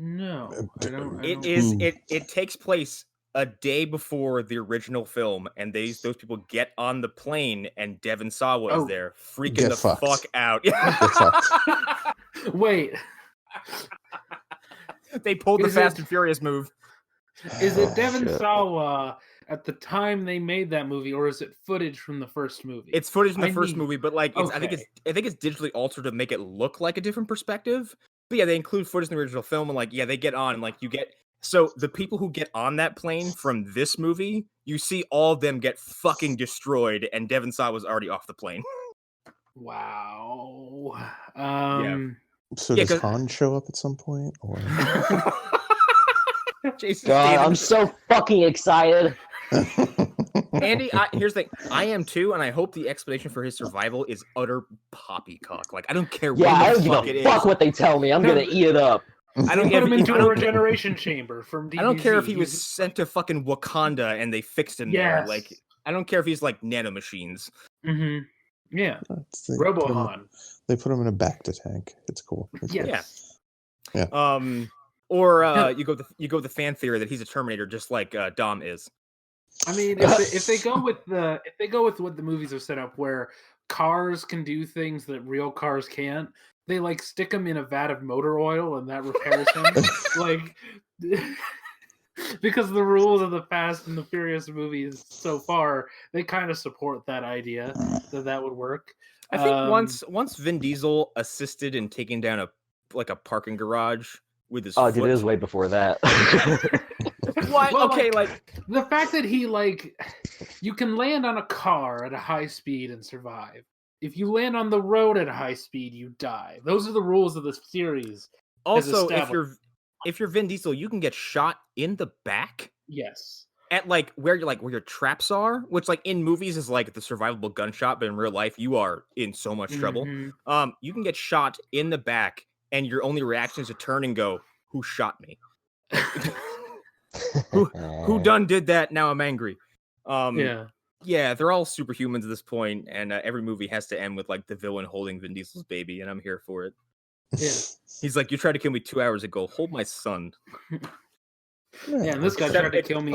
No, It takes place a day before the original film, and those people get on the plane, and Devon Sawa is there, freaking fuck out. Wait, they pulled the Fast and Furious move. Is it Devon Sawa at the time they made that movie, or is it footage from the first movie? It's footage from the first movie, but like I think it's digitally altered to make it look like a different perspective. But yeah, they include footage in the original film, and like they get on, and like you get the people who get on that plane from this movie, you see all of them get fucking destroyed, and Devon Sawa was already off the plane. Wow. So does Han show up at some point, or? God, I'm so fucking excited. Andy, here's the thing. I am too, and I hope the explanation for his survival is utter poppycock. Like, I don't care what the fuck it is. Fuck what they tell me. I'm gonna eat it up. I don't put him into a regeneration chamber from DBZ. I don't care if he was sent to fucking Wakanda and they fixed him there. Like, I don't care if he's like nanomachines. Mm-hmm. Yeah. Robo-Han. They put him in a Bacta tank. It's cool. Yeah. Or you go with the fan theory that he's a Terminator, just like Dom is. I mean, if they go with what the movies are set up, where cars can do things that real cars can't, they like stick him in a vat of motor oil and that repairs him. Like, because the rules of the Fast and the Furious movies so far, they kind of support that idea that would work. I think once Vin Diesel assisted in taking down a parking garage with his foot. Dude, it was way before that. What? Well, okay, like the fact that he you can land on a car at a high speed and survive. If you land on the road at a high speed, you die. Those are the rules of the series. Also, if you're Vin Diesel, you can get shot in the back. Yes. At where your traps are, which like in movies is like the survivable gunshot, but in real life you are in so much trouble. You can get shot in the back and your only reaction is to turn and go, "Who shot me? Who done did that? Now I'm angry." Yeah, they're all superhumans at this point, and every movie has to end with like the villain holding Vin Diesel's baby, and I'm here for it. Yeah. He's like, "You tried to kill me 2 hours ago. Hold my son." Yeah, and this guy tried to kill me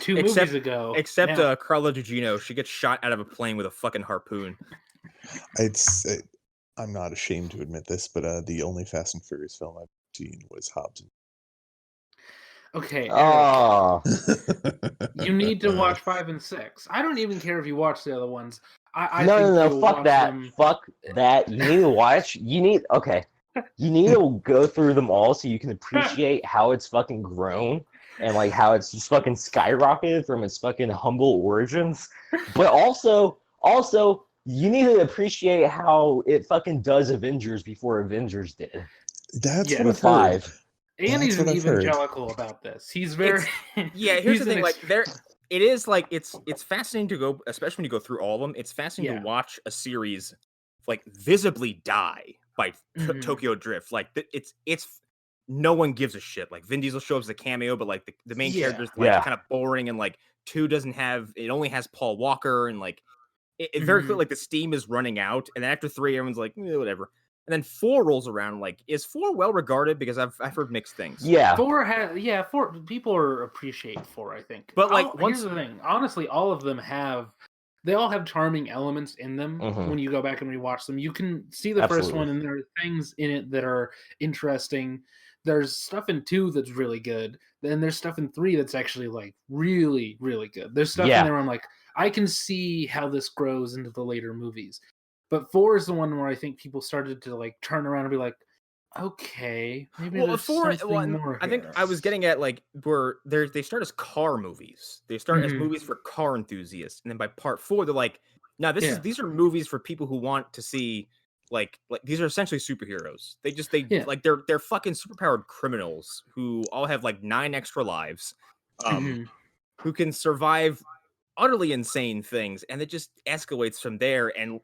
2 movies ago. Except Carla Gugino, she gets shot out of a plane with a fucking harpoon. I'm not ashamed to admit this, but the only Fast and Furious film I've seen was Hobbs. Okay, Oh, you need to watch 5 and 6. I don't even care if you watch the other ones. I no, think you'll fuck watch that. them. Fuck that. You need to watch. You need to go through them all so you can appreciate how it's fucking grown and like how it's just fucking skyrocketed from its fucking humble origins. But also you need to appreciate how it fucking does Avengers before Avengers did. That's what with I've heard. Andy's an evangelical about this. He's very here's the thing, like it is like it's fascinating to go, especially when you go through all of them. It's fascinating to watch a series like visibly die by Tokyo Drift. Like it's no one gives a shit. Like Vin Diesel shows up as a cameo, but like the main character's like kind of boring, and like 2 doesn't have, it only has Paul Walker, and like it very clear like the steam is running out, and then after 3 everyone's like whatever. And then 4 rolls around. Like, is 4 well regarded? Because I've heard mixed things. Yeah, 4 people appreciate 4. I think, but like here's the thing. Honestly, all of them they all have charming elements in them. When you go back and rewatch them, you can see the first one, and there are things in it that are interesting. There's stuff in 2 that's really good. Then there's stuff in 3 that's actually like really, really good. There's stuff in there where I'm like, I can see how this grows into the later movies. But 4 is the one where I think people started to like turn around and be like, okay, maybe there's something more. I think I was getting at like where they start as car movies. They start as movies for car enthusiasts, and then by part 4, they're like, "Now these are movies for people who want to see like these are essentially superheroes. They like they're fucking superpowered criminals who all have like 9 extra lives, who can survive utterly insane things, and it just escalates from there, and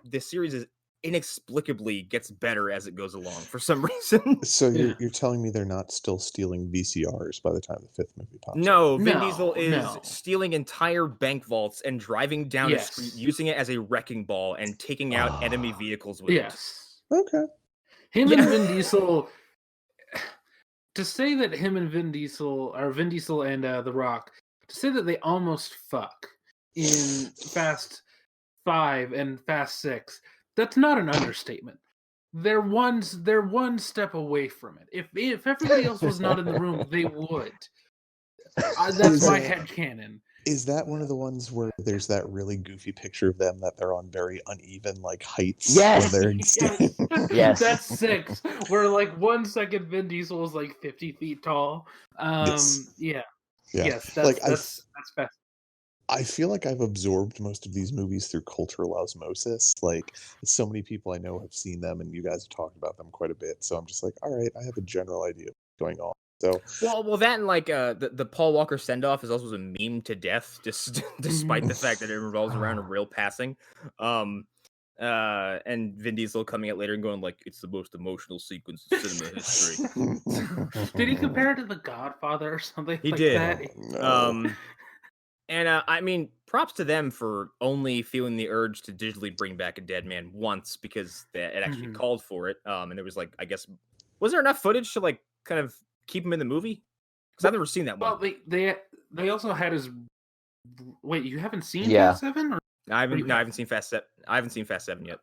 the series is inexplicably gets better as it goes along for some reason." So you're telling me they're not still stealing VCRs by the time the 5th movie pops up? No, Vin Diesel is stealing entire bank vaults and driving down the street, using it as a wrecking ball and taking out enemy vehicles with it. Okay. Him and Vin Diesel. To say that him and Vin Diesel, or Vin Diesel and The Rock, to say that they almost fuck in Fast 5 and Fast 6, that's not an understatement. They're one step away from it. If everybody else was not in the room, they would. That's my headcanon. Is that one of the ones where there's that really goofy picture of them that they're on very uneven like heights? Yes. Yes. That's 6. Where like 1 second Vin Diesel is like 50 feet tall. Yes, that's fast. I feel like I've absorbed most of these movies through cultural osmosis. Like, so many people I know have seen them, and you guys have talked about them quite a bit. So I'm just like, all right, I have a general idea of what's going on. So well, that and like the Paul Walker send off is also a meme to death, just despite the fact that it revolves around a real passing. And Vin Diesel coming out later and going like, "It's the most emotional sequence in cinema history." Did he compare it to The Godfather or something? He like did. That? No. And I mean, props to them for only feeling the urge to digitally bring back a dead man once, because it actually called for it. And there was like, I guess, was there enough footage to like kind of keep him in the movie? Because I've never seen that one. Well, they also had his. Wait, you haven't seen Fast 7? Or... I haven't seen Fast 7. I haven't seen Fast 7 yet.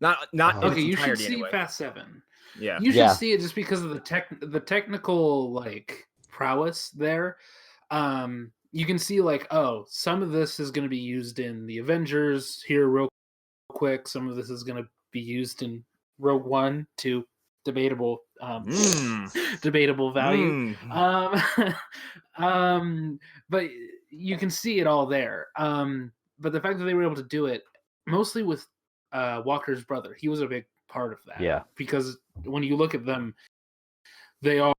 Not okay. You should see anyway. Fast 7. Yeah, you should see it just because of the technical like prowess there. You can see like, oh, some of this is going to be used in the Avengers here real quick. Some of this is going to be used in Rogue One to debatable value. But you can see it all there. But the fact that they were able to do it mostly with Walker's brother, he was a big part of that. Yeah. Because when you look at them, they are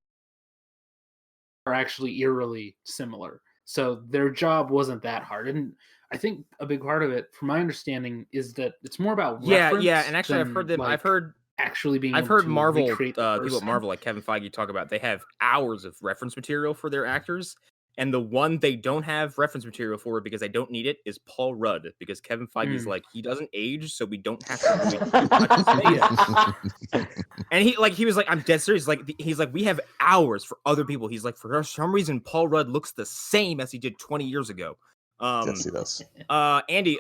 actually eerily similar. So their job wasn't that hard. And I think a big part of it, from my understanding, is that it's more about yeah. And actually, I've heard them. Like, I've heard actually being. I've able heard to Marvel recreate the people at person. Marvel like Kevin Feige talk about they have hours of reference material for their actors, and the one they don't have reference material for because they don't need it is Paul Rudd, because Kevin Feige's like, he doesn't age, so we don't have to really touch his face. And he was like, I'm dead serious. Like he's like, we have hours for other people. He's like, for some reason, Paul Rudd looks the same as he did 20 years ago. Yes, he does. Andy,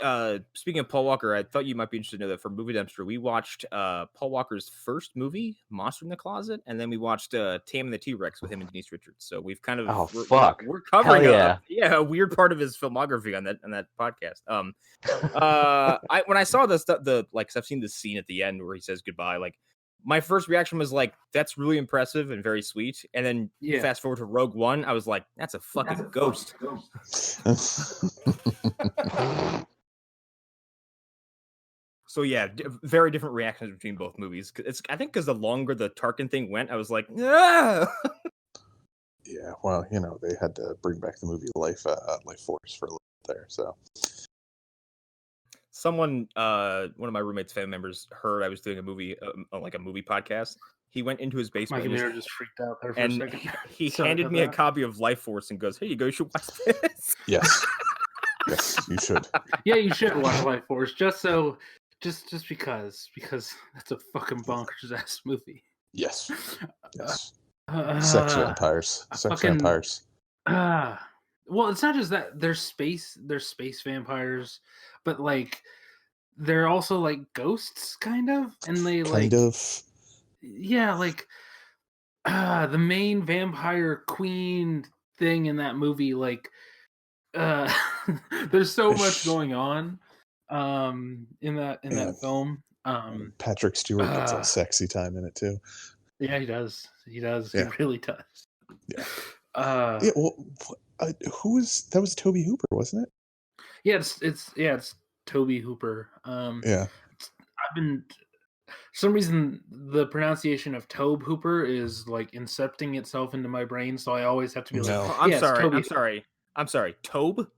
speaking of Paul Walker, I thought you might be interested to know that for Movie Dumpster, we watched Paul Walker's first movie, Monster in the Closet, and then we watched Tam and the T-Rex with him and Denise Richards. So we've kind of we're covering a weird part of his filmography on that podcast. When I saw this, cause I've seen this scene at the end where he says goodbye, like my first reaction was like, that's really impressive and very sweet. And then fast forward to Rogue One, I was like, that's a fucking ghost. So yeah, very different reactions between both movies. I think because the longer the Tarkin thing went, I was like, ah! Yeah, well, they had to bring back the movie Life Force for a little bit there, so. Someone, one of my roommate's family members heard I was doing a movie, like a movie podcast. He went into his basement. My computer just freaked out there for a second. He handed me a copy of Life Force and goes, "Here you go. You should watch this." Yes. Yes, you should. Yeah, you should watch Life Force just because that's a fucking bonkers ass movie. Yes. Yes. Sex vampires. Vampires. Well, it's not just that they're space vampires, but like they're also like ghosts kind of, and they the main vampire queen thing in that movie, like there's so much going on in that film. Patrick Stewart gets a sexy time in it too. Yeah, he does. He really does. Yeah. Who was that? Was Toby Hooper, wasn't it? Yeah, it's Toby Hooper. I've been, for some reason, the pronunciation of Tobe Hooper is like incepting itself into my brain, so I always have to be like, oh, I'm sorry, Tobe.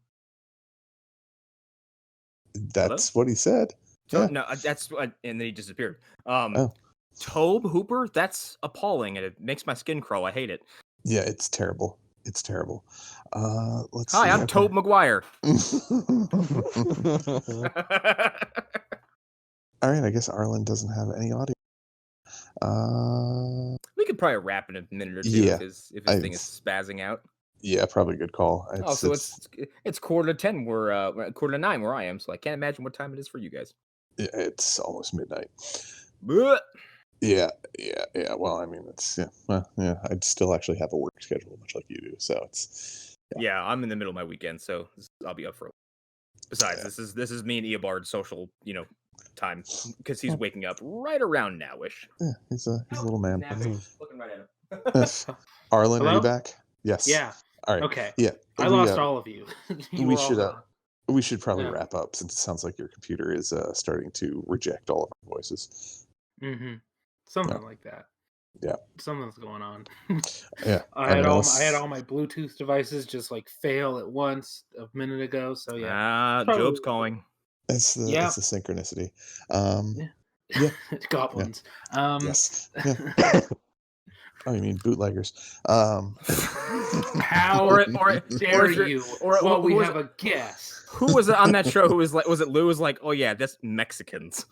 That's what he said. No, that's what, and then he disappeared. Tobe Hooper, that's appalling, and it makes my skin crawl. I hate it. Yeah, it's terrible. It's terrible. Let's Hi, I'm Tobe Maguire. All right, I guess Arlen doesn't have any audio. We could probably wrap in a minute or two if his thing is spazzing out. Yeah, probably a good call. So it's 8:45. We're 8:45 where I am, so I can't imagine what time it is for you guys. Yeah, it's almost midnight. Blech. Yeah. Well, I mean, I'd still actually have a work schedule, much like you do. So it's. Yeah, I'm in the middle of my weekend, so I'll be up for. Besides, this is me and Eobard's social, time, because he's waking up right around nowish. Yeah, he's a little man. Looking right at him. Arlen, Hello? are you back? Yes. Yeah. All right. Okay. Yeah. I lost all of you. We should probably wrap up, since it sounds like your computer is starting to reject all of our voices. Mm-hmm. Something like that. Yeah. Something's going on. Yeah. I had all my Bluetooth devices just like fail at once a minute ago. So yeah. Job's calling. It's the synchronicity. Goblins. Yeah. Yes. Yeah. Oh, you mean bootleggers? How dare you? Or we have a guess. Who was it on that show? Who was like? Was it Lou? Was like, oh yeah, that's Mexicans.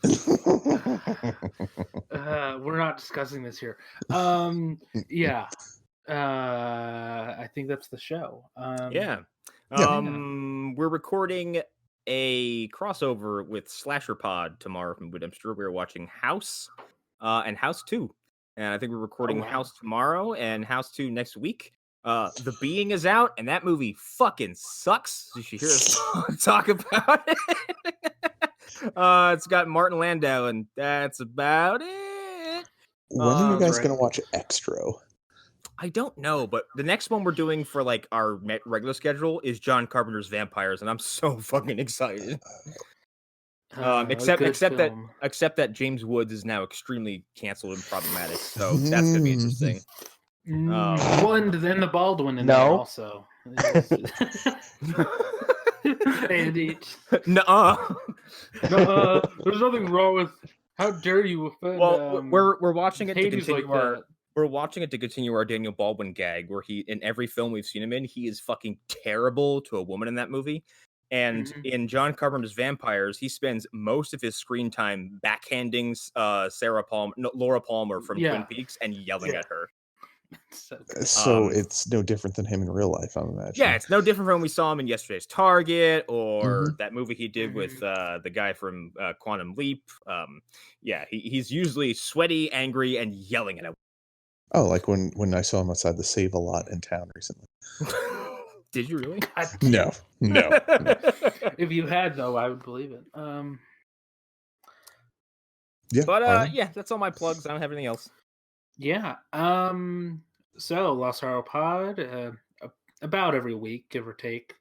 We're not discussing this here. Yeah. I think that's the show. We're recording a crossover with Slasher Pod tomorrow from Woodhamster. We're watching House and House 2. And I think we're recording House tomorrow and House 2 next week. The Being is out, and that movie fucking sucks. You should hear us talk about it. It's got Martin Landau, and that's about it. When are you guys going to watch Extra? I don't know, but the next one we're doing for like our regular schedule is John Carpenter's Vampires, and I'm so fucking excited. Except that James Woods is now extremely canceled and problematic, so that's gonna be interesting. And then the Baldwin in there also. Andy. Nuh-uh. There's nothing wrong with How dare you offend? Well, we're watching it to pages continue like our that. we're watching it to continue our Daniel Baldwin gag, where he in every film we've seen him in, he is fucking terrible to a woman in that movie. And Mhm. in John Carpenter's Vampires, he spends most of his screen time backhanding Laura Palmer from Yeah. Twin Peaks and yelling Yeah. at her. So it's no different than him in real life, I'm imagining. Yeah, it's no different from when we saw him in Yesterday's Target or Mhm. that movie he did with the guy from Quantum Leap. Yeah, he's usually sweaty, angry, and yelling at a. Oh, like when I saw him outside the Save-A-Lot in town recently. Did you really? No. If you had, though, I would believe it. Yeah. But Arlen? yeah, that's all my plugs. I don't have anything else. Yeah. So Lost Sorrow Pod, about every week, give or take.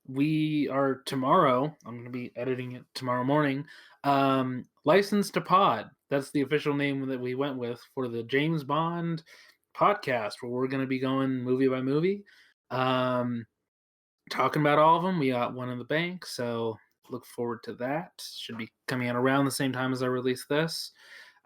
We are tomorrow. I'm going to be editing it tomorrow morning. Licensed to Pod. That's the official name that we went with for the James Bond podcast, where we're going to be going movie by movie, talking about all of them. We got one in the bank, so look forward to that. Should be coming out around the same time as I release this.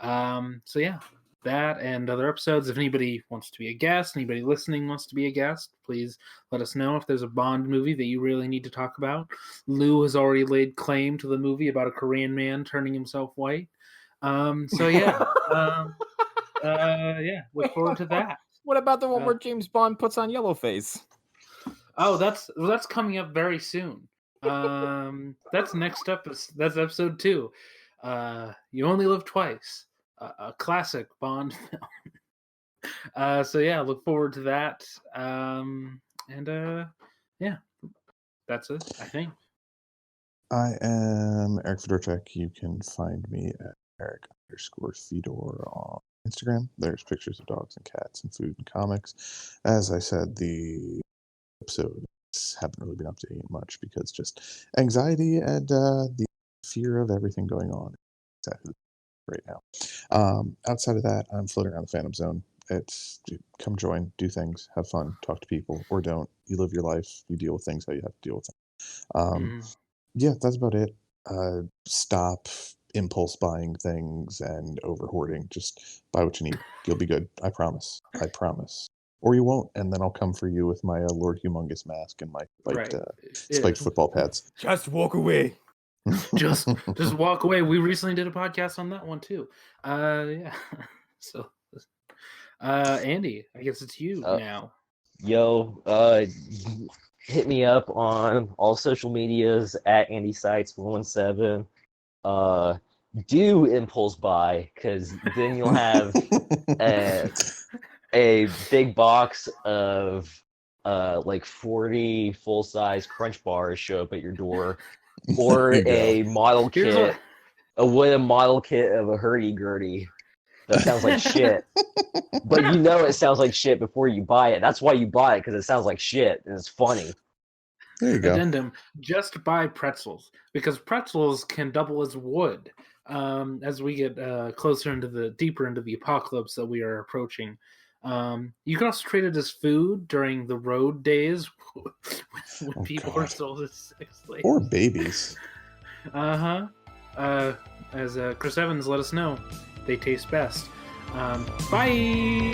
So yeah, that and other episodes. If anybody wants to be a guest, anybody listening wants to be a guest, please let us know if there's a Bond movie that you really need to talk about. Lou has already laid claim to the movie about a Korean man turning himself white. So yeah, yeah, look forward to that. What about the one where James Bond puts on yellow face? Oh, that's coming up very soon. That's next up. That's episode 2. You Only Live Twice, a classic Bond film. So yeah, look forward to that. Yeah, that's it, I think. I am Eric Fedorchak. You can find me at Eric_Fedor on Instagram. There's pictures of dogs and cats and food and comics. As I said, the episodes haven't really been updating it much because just anxiety and the fear of everything going on exactly right now. Outside of that, I'm floating around the Phantom Zone. It's come join, do things, have fun, talk to people, or don't. You live your life. You deal with things how you have to deal with them. Yeah, that's about it. Stop impulse buying things and over hoarding. Just buy what you need. You'll be good. I promise. I promise. Or you won't, and then I'll come for you with my Lord Humongous mask and my spiked football pads. Just walk away. just walk away. We recently did a podcast on that one too. Yeah. So, Andy, I guess it's you now. Yo, hit me up on all social medias at Andy Sitz 117. Do impulse buy, because then you'll have a big box of like 40 full-size Crunch bars show up at your door, or a model kit, a model kit of a hurdy-gurdy that sounds like shit. But you know it sounds like shit before you buy it. That's why you buy it, because it sounds like shit and it's funny. There you go. Addendum: just buy pretzels, because pretzels can double as wood. As we get deeper into the apocalypse that we are approaching, you can also trade it as food during the road days when people are sold as sex slaves. Or babies. As Chris Evans let us know, they taste best. Bye.